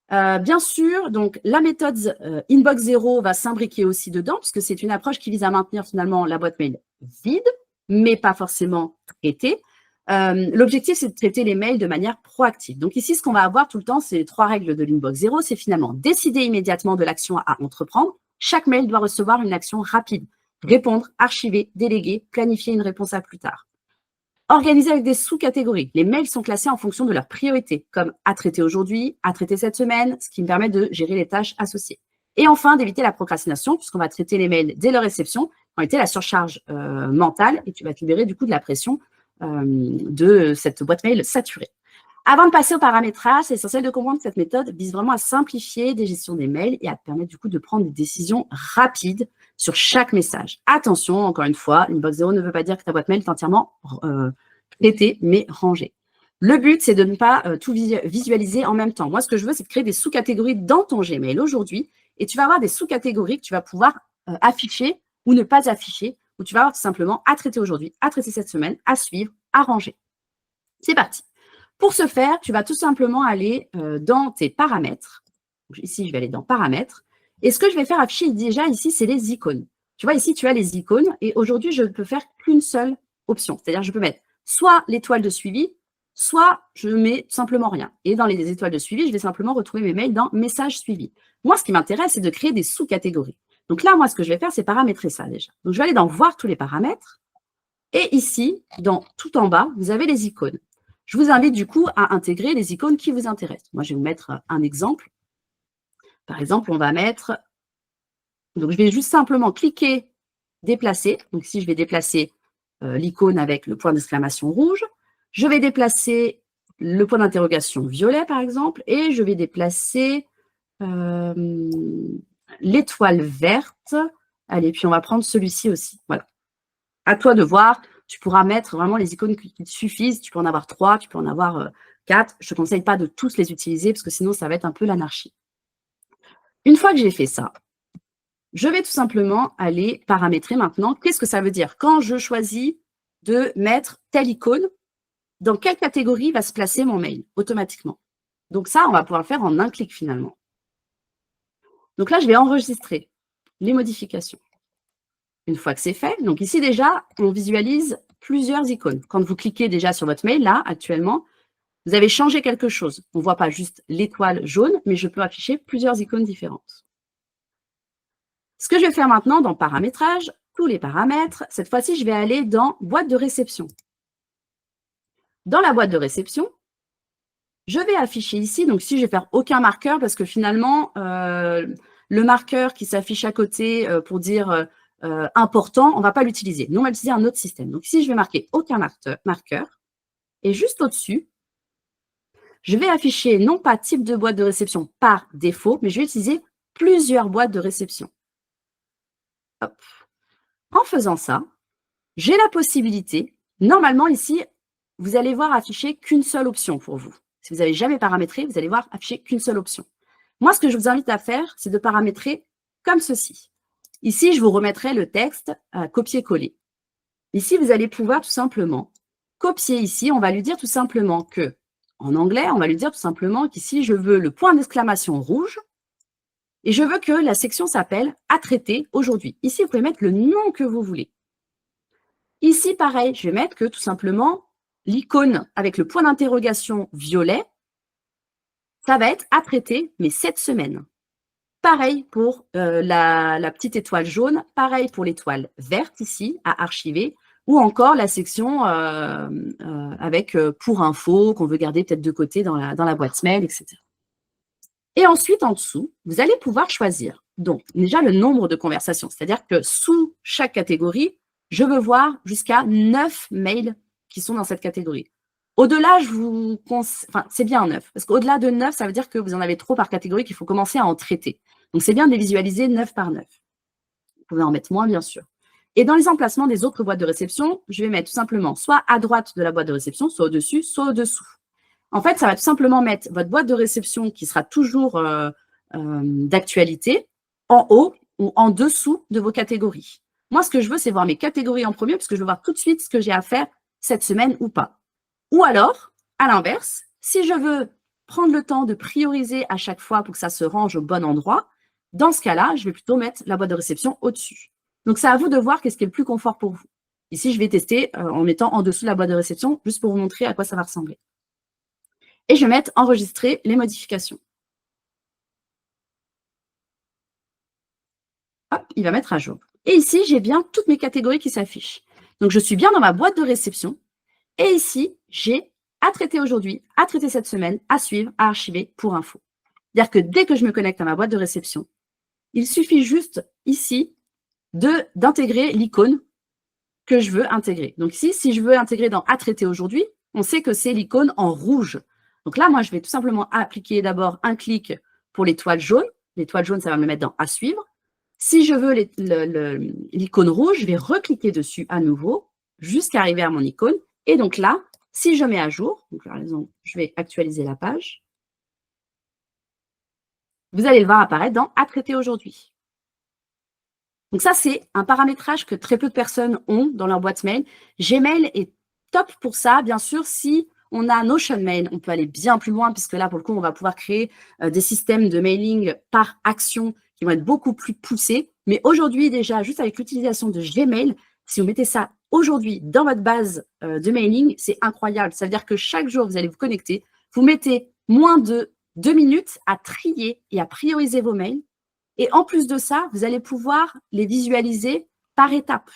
Bien sûr, donc la méthode Inbox Zero va s'imbriquer aussi dedans, puisque c'est une approche qui vise à maintenir finalement la boîte mail vide, mais pas forcément traitée. L'objectif, c'est de traiter les mails de manière proactive. Donc ici, ce qu'on va avoir tout le temps, c'est les 3 règles de l'Inbox Zero. C'est finalement décider immédiatement de l'action à entreprendre. Chaque mail doit recevoir une action rapide. Répondre, archiver, déléguer, planifier une réponse à plus tard. Organiser avec des sous-catégories. Les mails sont classés en fonction de leur priorité, comme à traiter aujourd'hui, à traiter cette semaine, ce qui me permet de gérer les tâches associées. Et enfin, d'éviter la procrastination, puisqu'on va traiter les mails dès leur réception, en réalité la surcharge mentale, et tu vas te libérer du coup de la pression de cette boîte mail saturée. Avant de passer au paramétrage, c'est essentiel de comprendre que cette méthode vise vraiment à simplifier des gestions des mails et à te permettre du coup de prendre des décisions rapides sur chaque message. Attention, encore une fois, Inbox Zero ne veut pas dire que ta boîte mail est entièrement traitée, mais rangée. Le but, c'est de ne pas tout visualiser en même temps. Moi, ce que je veux, c'est de créer des sous-catégories dans ton Gmail aujourd'hui, et tu vas avoir des sous-catégories que tu vas pouvoir afficher ou ne pas afficher, où tu vas avoir tout simplement à traiter aujourd'hui, à traiter cette semaine, à suivre, à ranger. C'est parti. Pour ce faire, tu vas tout simplement aller dans tes paramètres. Ici, je vais aller dans paramètres. Et ce que je vais faire afficher déjà ici, c'est les icônes. Tu vois, ici, tu as les icônes. Et aujourd'hui, je ne peux faire qu'une seule option. C'est-à-dire, je peux mettre soit l'étoile de suivi, soit je mets simplement rien. Et dans les étoiles de suivi, je vais simplement retrouver mes mails dans messages suivis. Moi, ce qui m'intéresse, c'est de créer des sous-catégories. Donc là, moi, ce que je vais faire, c'est paramétrer ça déjà. Donc, je vais aller dans voir tous les paramètres. Et ici, tout en bas, vous avez les icônes. Je vous invite du coup à intégrer les icônes qui vous intéressent. Moi, je vais vous mettre un exemple. Par exemple, on va mettre… Donc, je vais juste simplement cliquer « Déplacer ». Donc, ici, je vais déplacer l'icône avec le point d'exclamation rouge. Je vais déplacer le point d'interrogation violet, par exemple. Et je vais déplacer l'étoile verte. Allez, puis on va prendre celui-ci aussi. Voilà. À toi de voir. Tu pourras mettre vraiment les icônes qui te suffisent. Tu peux en avoir 3, tu peux en avoir 4. Je ne te conseille pas de tous les utiliser parce que sinon, ça va être un peu l'anarchie. Une fois que j'ai fait ça, je vais tout simplement aller paramétrer maintenant. Qu'est-ce que ça veut dire? Quand je choisis de mettre telle icône, dans quelle catégorie va se placer mon mail automatiquement? Donc ça, on va pouvoir le faire en un clic finalement. Donc là, je vais enregistrer les modifications. Une fois que c'est fait, donc ici déjà, on visualise plusieurs icônes. Quand vous cliquez déjà sur votre mail, là, actuellement, vous avez changé quelque chose. On ne voit pas juste l'étoile jaune, mais je peux afficher plusieurs icônes différentes. Ce que je vais faire maintenant dans paramétrage, tous les paramètres, cette fois-ci, je vais aller dans boîte de réception. Dans la boîte de réception, je vais afficher ici, donc ici, je vais faire aucun marqueur parce que finalement, le marqueur qui s'affiche à côté pour dire important, on ne va pas l'utiliser. Nous, on va utiliser un autre système. Donc ici, je vais marquer aucun marqueur. Et juste au-dessus, je vais afficher non pas type de boîte de réception par défaut, mais je vais utiliser plusieurs boîtes de réception. Hop. En faisant ça, j'ai la possibilité, normalement ici, vous allez voir afficher qu'une seule option pour vous. Si vous n'avez jamais paramétré, vous allez voir afficher qu'une seule option. Moi, ce que je vous invite à faire, c'est de paramétrer comme ceci. Ici, je vous remettrai le texte à copier-coller. Ici, vous allez pouvoir tout simplement copier ici, on va lui dire tout simplement que, en anglais, on va lui dire tout simplement qu'ici, je veux le point d'exclamation rouge et je veux que la section s'appelle « À traiter aujourd'hui ». Ici, vous pouvez mettre le nom que vous voulez. Ici, pareil, je vais mettre que tout simplement, l'icône avec le point d'interrogation violet, ça va être « À traiter, mais cette semaine ». Pareil pour la petite étoile jaune, pareil pour l'étoile verte ici, à archiver, ou encore la section avec pour info, qu'on veut garder peut-être de côté dans la boîte mail, etc. Et ensuite, en dessous, vous allez pouvoir choisir. Donc, déjà, le nombre de conversations. C'est-à-dire que sous chaque catégorie, je veux voir jusqu'à 9 mails qui sont dans cette catégorie. Au-delà, c'est bien 9. Parce qu'au-delà de 9, ça veut dire que vous en avez trop par catégorie qu'il faut commencer à en traiter. Donc, c'est bien de les visualiser 9 par 9. Vous pouvez en mettre moins, bien sûr. Et dans les emplacements des autres boîtes de réception, je vais mettre tout simplement soit à droite de la boîte de réception, soit au-dessus, soit au-dessous. En fait, ça va tout simplement mettre votre boîte de réception qui sera toujours d'actualité en haut ou en dessous de vos catégories. Moi, ce que je veux, c'est voir mes catégories en premier parce que je veux voir tout de suite ce que j'ai à faire cette semaine ou pas. Ou alors, à l'inverse, si je veux prendre le temps de prioriser à chaque fois pour que ça se range au bon endroit, dans ce cas-là, je vais plutôt mettre la boîte de réception au-dessus. Donc, c'est à vous de voir qu'est-ce qui est le plus confort pour vous. Ici, je vais tester en mettant en dessous de la boîte de réception, juste pour vous montrer à quoi ça va ressembler. Et je vais mettre « Enregistrer les modifications ». Hop, il va mettre à jour. Et ici, j'ai bien toutes mes catégories qui s'affichent. Donc, je suis bien dans ma boîte de réception. Et ici, j'ai à traiter aujourd'hui, à traiter cette semaine, à suivre, à archiver pour info. C'est-à-dire que dès que je me connecte à ma boîte de réception, il suffit juste ici d'intégrer l'icône que je veux intégrer. Donc ici, si je veux intégrer dans « À traiter aujourd'hui », on sait que c'est l'icône en rouge. Donc là, moi, je vais tout simplement appliquer d'abord un clic pour l'étoile jaune. L'étoile jaune, ça va me mettre dans « À suivre ». Si je veux l'icône rouge, je vais recliquer dessus à nouveau jusqu'à arriver à mon icône. Et donc là, si je mets à jour, donc par exemple, je vais actualiser la page, vous allez le voir apparaître dans « À traiter aujourd'hui ». Donc ça, c'est un paramétrage que très peu de personnes ont dans leur boîte mail. Gmail est top pour ça. Bien sûr, si on a Notion Mail, on peut aller bien plus loin puisque là, pour le coup, on va pouvoir créer des systèmes de mailing par action qui vont être beaucoup plus poussés. Mais aujourd'hui, déjà, juste avec l'utilisation de Gmail, si vous mettez ça aujourd'hui dans votre base de mailing, c'est incroyable. Ça veut dire que chaque jour, vous allez vous connecter, vous mettez moins de 2 minutes à trier et à prioriser vos mails. Et en plus de ça, vous allez pouvoir les visualiser par étapes.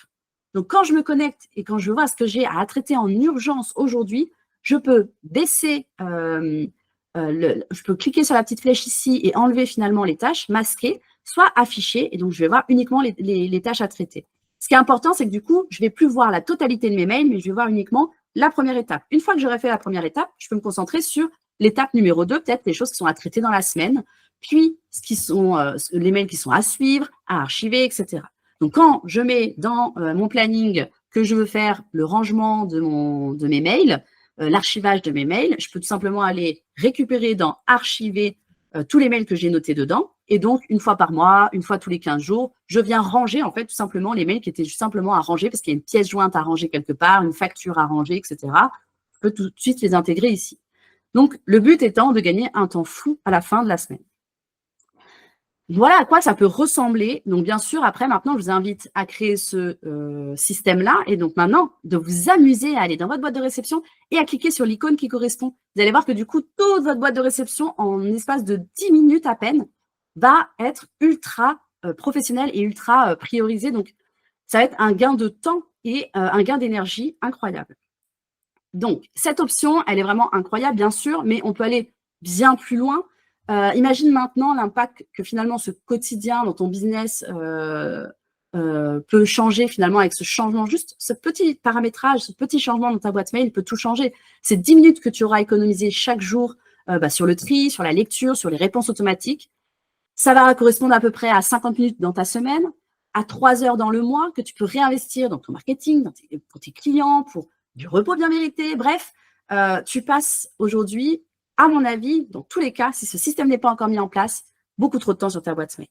Donc, quand je me connecte et quand je vois ce que j'ai à traiter en urgence aujourd'hui, je peux baisser, je peux cliquer sur la petite flèche ici et enlever finalement les tâches, masquer, soit afficher. Et donc, je vais voir uniquement les tâches à traiter. Ce qui est important, c'est que du coup, je ne vais plus voir la totalité de mes mails, mais je vais voir uniquement la première étape. Une fois que j'aurai fait la première étape, je peux me concentrer sur l'étape numéro 2, peut-être les choses qui sont à traiter dans la semaine, puis ce qui sont les mails qui sont à suivre, à archiver, etc. Donc, quand je mets dans mon planning que je veux faire le rangement de mes mails, l'archivage de mes mails, je peux tout simplement aller récupérer dans « Archiver » tous les mails que j'ai notés dedans. Et donc, une fois par mois, une fois tous les 15 jours, je viens ranger en fait tout simplement les mails qui étaient juste simplement à ranger parce qu'il y a une pièce jointe à ranger quelque part, une facture à ranger, etc. Je peux tout de suite les intégrer ici. Donc, le but étant de gagner un temps fou à la fin de la semaine. Voilà à quoi ça peut ressembler. Donc, bien sûr, après, maintenant, je vous invite à créer ce système-là. Et donc, maintenant, de vous amuser à aller dans votre boîte de réception et à cliquer sur l'icône qui correspond. Vous allez voir que du coup, toute votre boîte de réception, en espace de 10 minutes à peine, va être ultra professionnelle et ultra priorisée. Donc, ça va être un gain de temps et un gain d'énergie incroyable. Donc, cette option, elle est vraiment incroyable, bien sûr, mais on peut aller bien plus loin. Imagine maintenant l'impact que finalement ce quotidien dans ton business peut changer finalement avec ce changement. Juste ce petit paramétrage, ce petit changement dans ta boîte mail peut tout changer. C'est 10 minutes que tu auras économisé chaque jour sur le tri, sur la lecture, sur les réponses automatiques. Ça va correspondre à peu près à 50 minutes dans ta semaine, à 3 heures dans le mois que tu peux réinvestir dans ton marketing, pour tes clients, pour du repos bien mérité. Bref, tu passes aujourd'hui, à mon avis, dans tous les cas, si ce système n'est pas encore mis en place, beaucoup trop de temps sur ta boîte mail.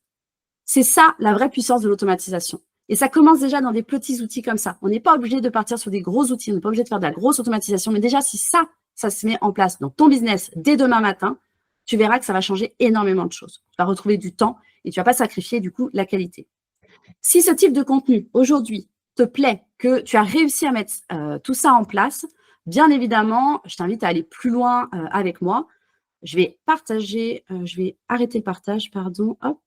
C'est ça la vraie puissance de l'automatisation. Et ça commence déjà dans des petits outils comme ça. On n'est pas obligé de partir sur des gros outils, on n'est pas obligé de faire de la grosse automatisation. Mais déjà, si ça se met en place dans ton business dès demain matin, tu verras que ça va changer énormément de choses. Tu vas retrouver du temps et tu ne vas pas sacrifier du coup la qualité. Si ce type de contenu aujourd'hui te plaît, que tu as réussi à mettre tout ça en place, bien évidemment, je t'invite à aller plus loin avec moi. Je vais partager, je vais arrêter le partage, pardon, hop.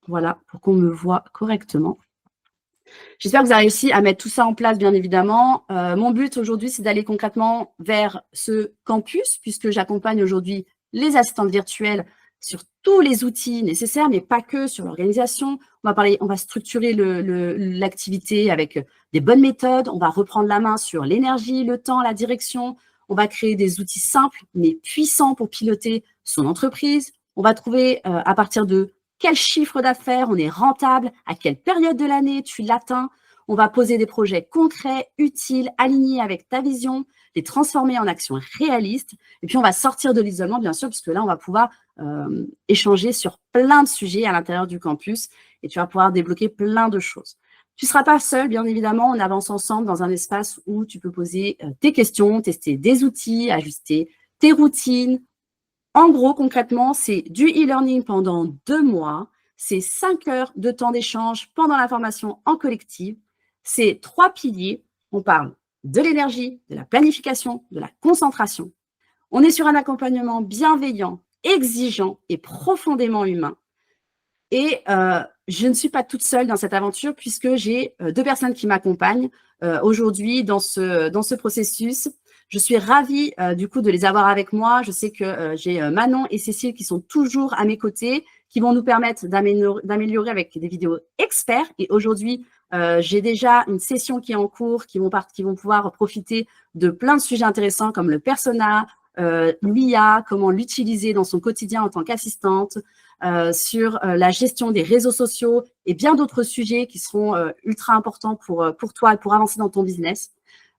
Voilà, pour qu'on me voit correctement. J'espère que vous avez réussi à mettre tout ça en place, bien évidemment. Mon but aujourd'hui, c'est d'aller concrètement vers ce campus, puisque j'accompagne aujourd'hui les assistantes virtuelles sur tous les outils nécessaires, mais pas que, sur l'organisation. On va structurer l'activité avec des bonnes méthodes. On va reprendre la main sur l'énergie, le temps, la direction. On va créer des outils simples, mais puissants pour piloter son entreprise. On va trouver à partir de quel chiffre d'affaires on est rentable, à quelle période de l'année tu l'atteins. On va poser des projets concrets, utiles, alignés avec ta vision, les transformer en actions réalistes. Et puis, on va sortir de l'isolement, bien sûr, puisque là, on va pouvoir échanger sur plein de sujets à l'intérieur du campus et tu vas pouvoir débloquer plein de choses. Tu ne seras pas seul, bien évidemment. On avance ensemble dans un espace où tu peux poser tes questions, tester des outils, ajuster tes routines. En gros, concrètement, c'est du e-learning pendant 2 mois. C'est 5 heures de temps d'échange pendant la formation en collective. C'est 3 piliers. On parle de l'énergie, de la planification, de la concentration. On est sur un accompagnement bienveillant, exigeant et profondément humain. Et je ne suis pas toute seule dans cette aventure puisque j'ai 2 personnes qui m'accompagnent aujourd'hui dans ce processus. Je suis ravie du coup de les avoir avec moi. Je sais que j'ai Manon et Cécile qui sont toujours à mes côtés, qui vont nous permettre d'améliorer avec des vidéos experts. Et aujourd'hui, j'ai déjà une session qui est en cours, qui vont pouvoir profiter de plein de sujets intéressants comme le persona, l'IA, comment l'utiliser dans son quotidien en tant qu'assistante, sur la gestion des réseaux sociaux et bien d'autres sujets qui seront ultra importants pour toi et pour avancer dans ton business.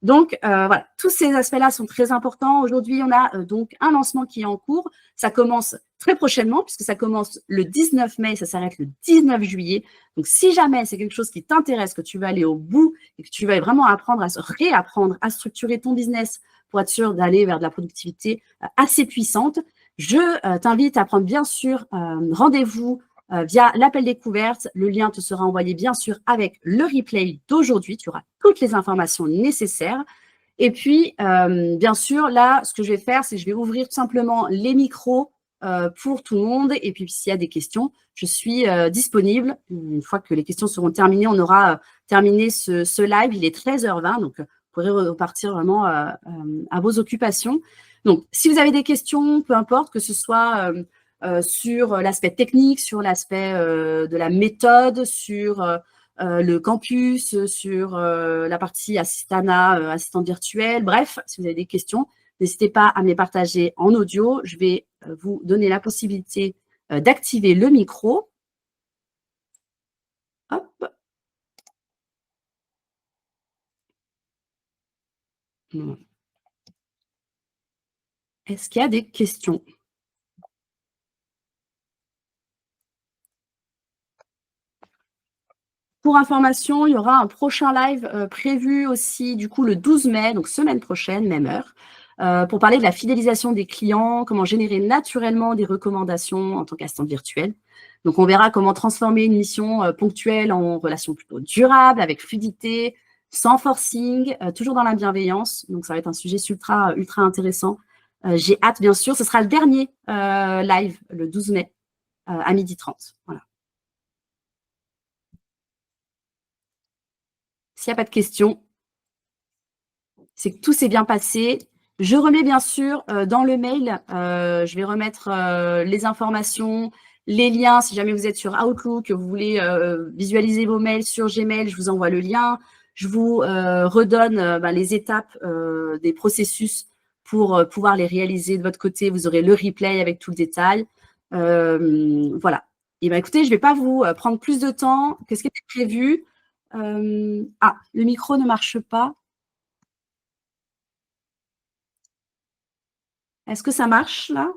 Donc, voilà, tous ces aspects-là sont très importants. Aujourd'hui, on a donc un lancement qui est en cours. Ça commence très prochainement, puisque ça commence le 19 mai, ça s'arrête le 19 juillet. Donc, si jamais c'est quelque chose qui t'intéresse, que tu veux aller au bout et que tu veux vraiment réapprendre à structurer ton business pour être sûr d'aller vers de la productivité assez puissante, je t'invite à prendre bien sûr rendez-vous via l'appel découverte. Le lien te sera envoyé bien sûr avec le replay d'aujourd'hui. Tu auras toutes les informations nécessaires. Et puis, bien sûr, là, ce que je vais faire, c'est que je vais ouvrir tout simplement les micros pour tout le monde. Et puis, s'il y a des questions, je suis disponible. Une fois que les questions seront terminées, on aura terminé ce live. Il est 13h20, donc vous pourrez repartir vraiment à vos occupations. Donc, si vous avez des questions, peu importe, que ce soit sur l'aspect technique, sur l'aspect de la méthode, sur le campus, sur la partie assistana, assistante virtuelle. Bref, si vous avez des questions, n'hésitez pas à me les partager en audio. Je vais vous donner la possibilité d'activer le micro. Hop. Est-ce qu'il y a des questions ? Pour information, il y aura un prochain live prévu aussi du coup le 12 mai, donc semaine prochaine, même heure, pour parler de la fidélisation des clients, comment générer naturellement des recommandations en tant qu'assistante virtuelle. Donc on verra comment transformer une mission ponctuelle en relation plutôt durable, avec fluidité, sans forcing, toujours dans la bienveillance. Donc ça va être un sujet ultra intéressant. J'ai hâte, bien sûr. Ce sera le dernier live, le 12 mai, à 12h30. Voilà. S'il n'y a pas de questions, c'est que tout s'est bien passé. Je remets bien sûr dans le mail, je vais remettre les informations, les liens. Si jamais vous êtes sur Outlook, que vous voulez visualiser vos mails sur Gmail, je vous envoie le lien. Je vous redonne les étapes des processus pour pouvoir les réaliser de votre côté. Vous aurez le replay avec tout le détail. Voilà. Et écoutez, je ne vais pas vous prendre plus de temps que ce qui était prévu. Le micro ne marche pas. Est-ce que ça marche là ?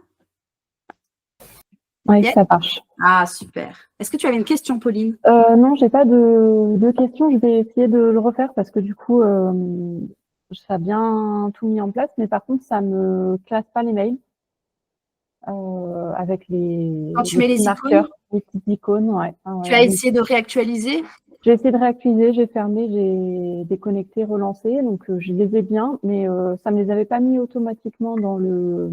Oui, Yes. ça marche. Ah, super. Est-ce que tu avais une question, Pauline? Non, j'ai pas de questions. Je vais essayer de le refaire parce que du coup, ça a bien tout mis en place, mais par contre, ça me classe pas les mails avec Quand tu les mets petits les icônes, marqueurs, les petites icônes. Ouais. Ah tu ouais. as essayé de réactualiser? J'ai essayé de réactualiser, j'ai fermé, j'ai déconnecté, relancé, donc je les ai bien, mais ça me les avait pas mis automatiquement dans le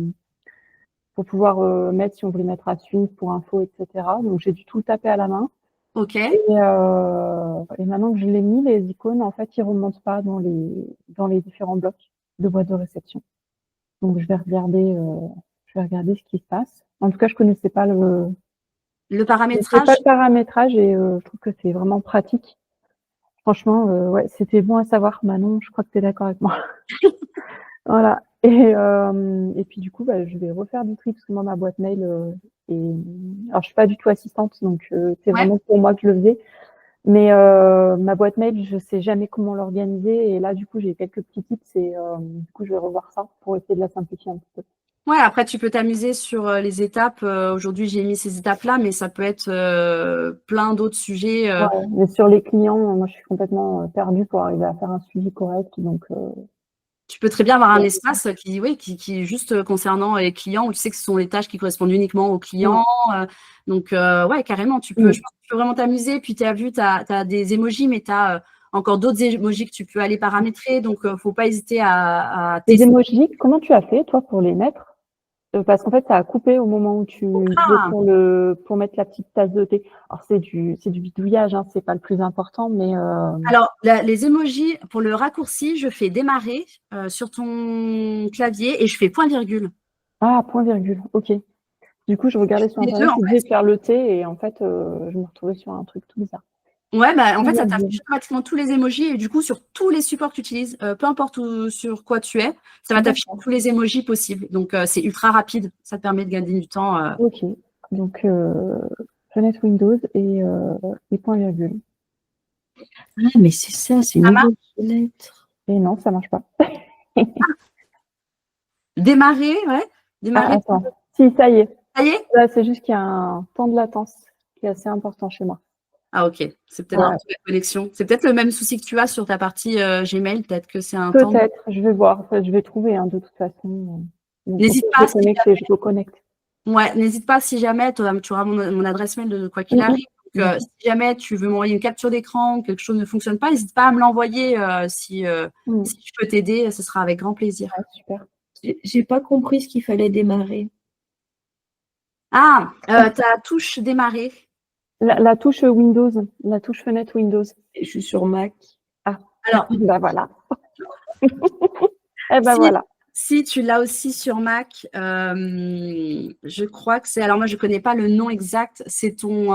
pour pouvoir mettre si on voulait mettre à suivre pour info, etc. Donc j'ai dû tout taper à la main. Ok. Et maintenant que je l'ai mis, les icônes, en fait, ils remontent pas dans les différents blocs de boîte de réception. Donc je vais regarder ce qui se passe. En tout cas, je connaissais pas Le paramétrage? le paramétrage et je trouve que c'est vraiment pratique. Franchement, ouais, c'était bon à savoir. Manon, je crois que tu es d'accord avec moi. Voilà. Et puis du coup, bah, je vais refaire du tri parce que moi, ma boîte mail alors je suis pas du tout assistante, donc c'est Ouais. vraiment pour moi que je le faisais. Mais ma boîte mail, je sais jamais comment l'organiser. Et là, du coup, j'ai quelques petits tips et du coup, je vais revoir ça pour essayer de la simplifier un petit peu. Ouais, après, tu peux t'amuser sur les étapes. Aujourd'hui, j'ai mis ces étapes-là, mais ça peut être plein d'autres sujets. Ouais, mais sur les clients, moi, je suis complètement perdue pour arriver à faire un suivi correct. Donc, Tu peux très bien avoir un ouais. espace qui est juste concernant les clients, où tu sais que ce sont les tâches qui correspondent uniquement aux Mm. clients. Donc, ouais, carrément, je pense que tu peux vraiment t'amuser. Puis, tu as vu, tu as des emojis, mais tu as encore d'autres emojis que tu peux aller paramétrer. Donc, il ne faut pas hésiter à Les tester. emojis, comment tu as fait, toi, pour les mettre? Parce qu'en fait, ça a coupé au moment où tu disais Ah, pour mettre la petite tasse de thé. Alors, c'est du bidouillage, hein, c'est pas le plus important, mais alors, les emojis, pour le raccourci, je fais démarrer sur ton clavier et je fais point virgule. ah, point virgule, ok. Du coup, je regardais sur Les deux, Internet, en ils fait. disaient faire le thé et en fait, je me retrouvais sur un truc tout bizarre. Ouais, bah, en Point fait, ça virgule. t'affiche automatiquement tous les emojis et du coup, sur tous les supports que tu utilises, peu importe sur quoi tu es, ça va t'afficher D'accord, tous les emojis possibles. Donc, c'est ultra rapide. Ça te permet de gagner du temps. ok. Donc, fenêtre Windows et point virgule. Ah, mais c'est ça, c'est une Ça marche. nouvelle fenêtre. Et non, ça marche pas. Démarrer, ouais. Ah, Démarrer. attends. Si, ça y est. Ça y est? Là, c'est juste qu'il y a un temps de latence qui est assez important chez moi. Ah, ok. C'est peut-être un Ouais. peu la connexion. C'est peut-être le même souci que tu as sur ta partie Gmail. Peut-être que c'est un temps. Peut-être, je vais voir. Enfin, je vais trouver, hein, de toute façon. Donc, N'hésite je pas vais si connecter, je reconnecte. Ouais, n'hésite pas si jamais, tu auras mon adresse mail de quoi qu'il Mm, arrive. Donc, mm. si jamais tu veux m'envoyer une capture d'écran, quelque chose ne fonctionne pas, n'hésite pas à me l'envoyer si je peux t'aider, ce sera avec grand plaisir. Ouais, super. J'ai pas compris ce qu'il fallait démarrer. Ah, ta touche démarrer. La touche Windows, la touche fenêtre Windows. Je suis sur Mac. Ah, Alors, bah voilà. Eh ben si, voilà. si tu l'as aussi sur Mac, je crois que c'est. Alors, moi, je ne connais pas le nom exact. C'est ton.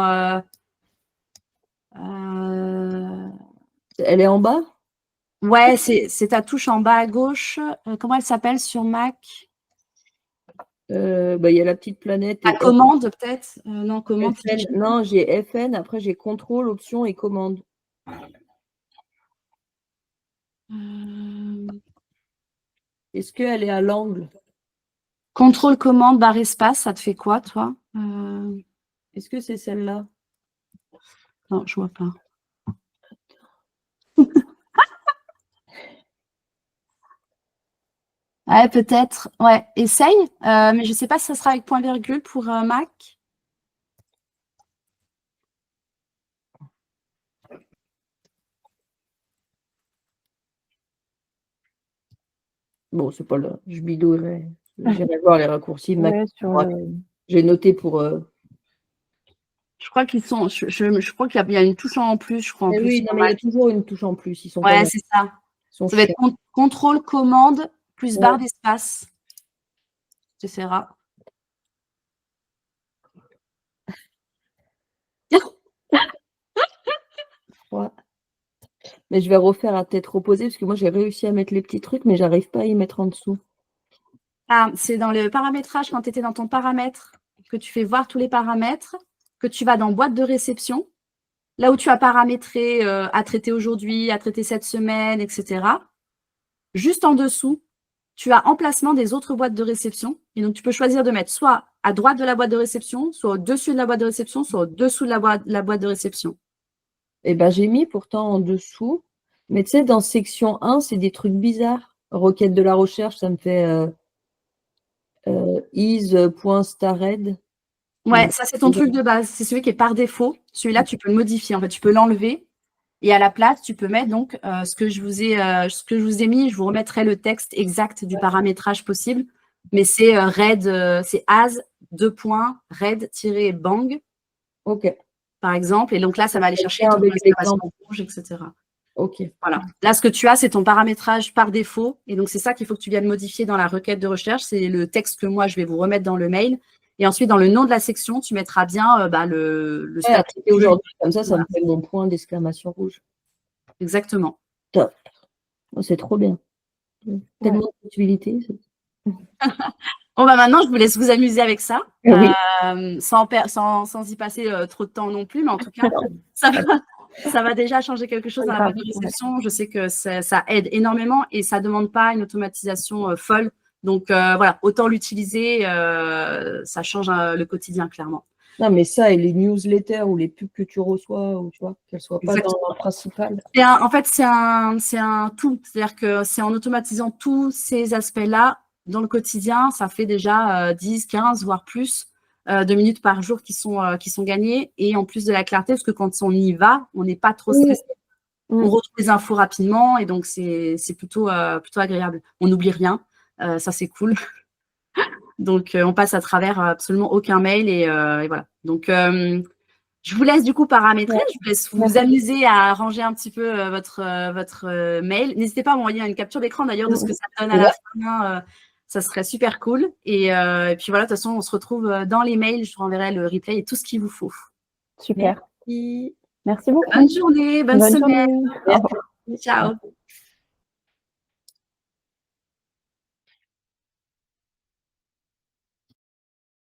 Elle est en bas? Ouais, c'est ta touche en bas à gauche. Comment elle s'appelle sur Mac? Bah, il y a la petite planète La et commande, peut-être? Non, commande. FN. Non, j'ai FN, après j'ai contrôle, option et commande. Est-ce qu'elle est à l'angle? Contrôle, commande, barre espace, ça te fait quoi, toi? Est-ce que c'est celle-là? Non, je vois pas. Ouais, peut-être. Ouais, essaye. Mais je ne sais pas si ça sera avec point virgule pour Mac. Bon, c'est pas là. Je bidouillerai. J'irai voir les raccourcis de Mac. Ouais, sur le. J'ai noté pour. Je crois qu'ils sont. Je crois qu'il y a une touche en plus, je crois, en Mais plus oui, sur non, mais il y a Mac. toujours une touche en plus. Ils sont pas Ouais, mal. c'est ça. Ils sont Ça va être chiants. contrôle, commande, plus Ouais. barre d'espace. Tu essaieras. Ouais. Mais je vais refaire à tête reposée parce que moi j'ai réussi à mettre les petits trucs, mais j'arrive pas à y mettre en dessous. Ah, c'est dans le paramétrage, quand tu étais dans ton paramètre, que tu fais voir tous les paramètres, que tu vas dans boîte de réception. Là où tu as paramétré à traiter aujourd'hui, à traiter cette semaine, etc. Juste en dessous, tu as emplacement des autres boîtes de réception. Et donc, tu peux choisir de mettre soit à droite de la boîte de réception, soit au-dessus de la boîte de réception, soit au-dessous de la boîte de réception. Eh ben, j'ai mis pourtant en dessous. Mais tu sais, dans section 1, c'est des trucs bizarres. Requête de la recherche, ça me fait is.starred. Ouais, ça, c'est ton truc de base. C'est celui qui est par défaut. Celui-là, tu peux le modifier. En fait, tu peux l'enlever. Et à la place, tu peux mettre donc ce que je vous ai mis. Je vous remettrai le texte exact du paramétrage possible. Mais c'est c'est as red-bang, Ok. par exemple. Et donc là, ça va aller chercher ton Avec exclamation rouge, etc. Ok. Voilà. Là, ce que tu as, c'est ton paramétrage par défaut. Et donc, c'est ça qu'il faut que tu viennes modifier dans la requête de recherche. C'est le texte que moi, je vais vous remettre dans le mail. Et ensuite, dans le nom de la section, tu mettras bien le statut. Aujourd'hui, comme ça me fait mon point d'exclamation rouge. Exactement. Top. Oh, c'est trop bien. Tellement de possibilités. Bon, bah maintenant, je vous laisse vous amuser avec ça, Oui. sans y passer trop de temps non plus. Mais en tout cas, ça va déjà changer quelque chose dans la boîte de réception. Je sais que ça aide énormément et ça ne demande pas une automatisation folle. Donc, voilà, autant l'utiliser. Ça change le quotidien, clairement. Non, mais ça et les newsletters ou les pubs que tu reçois, ou tu vois, qu'elles ne soient pas dans le principal. En fait, c'est un tout. C'est-à-dire que c'est en automatisant tous ces aspects-là dans le quotidien, ça fait déjà 10, 15, voire plus de minutes par jour qui sont gagnées. Et en plus de la clarté, parce que quand on y va, on n'est pas trop stressé. On retrouve les infos rapidement et donc c'est plutôt agréable. On n'oublie rien. Ça, c'est cool. Donc, on passe à travers absolument aucun mail et voilà. Donc, je vous laisse du coup paramétrer. Je vous laisse vous amuser à ranger un petit peu votre mail. N'hésitez pas à m'envoyer une capture d'écran d'ailleurs de ce que ça donne à la fin. Ça serait super cool. Et puis voilà, de toute façon, on se retrouve dans les mails. Je vous renverrai le replay et tout ce qu'il vous faut. Super. Merci beaucoup. Bonne journée, bonne semaine. Journée. Ciao.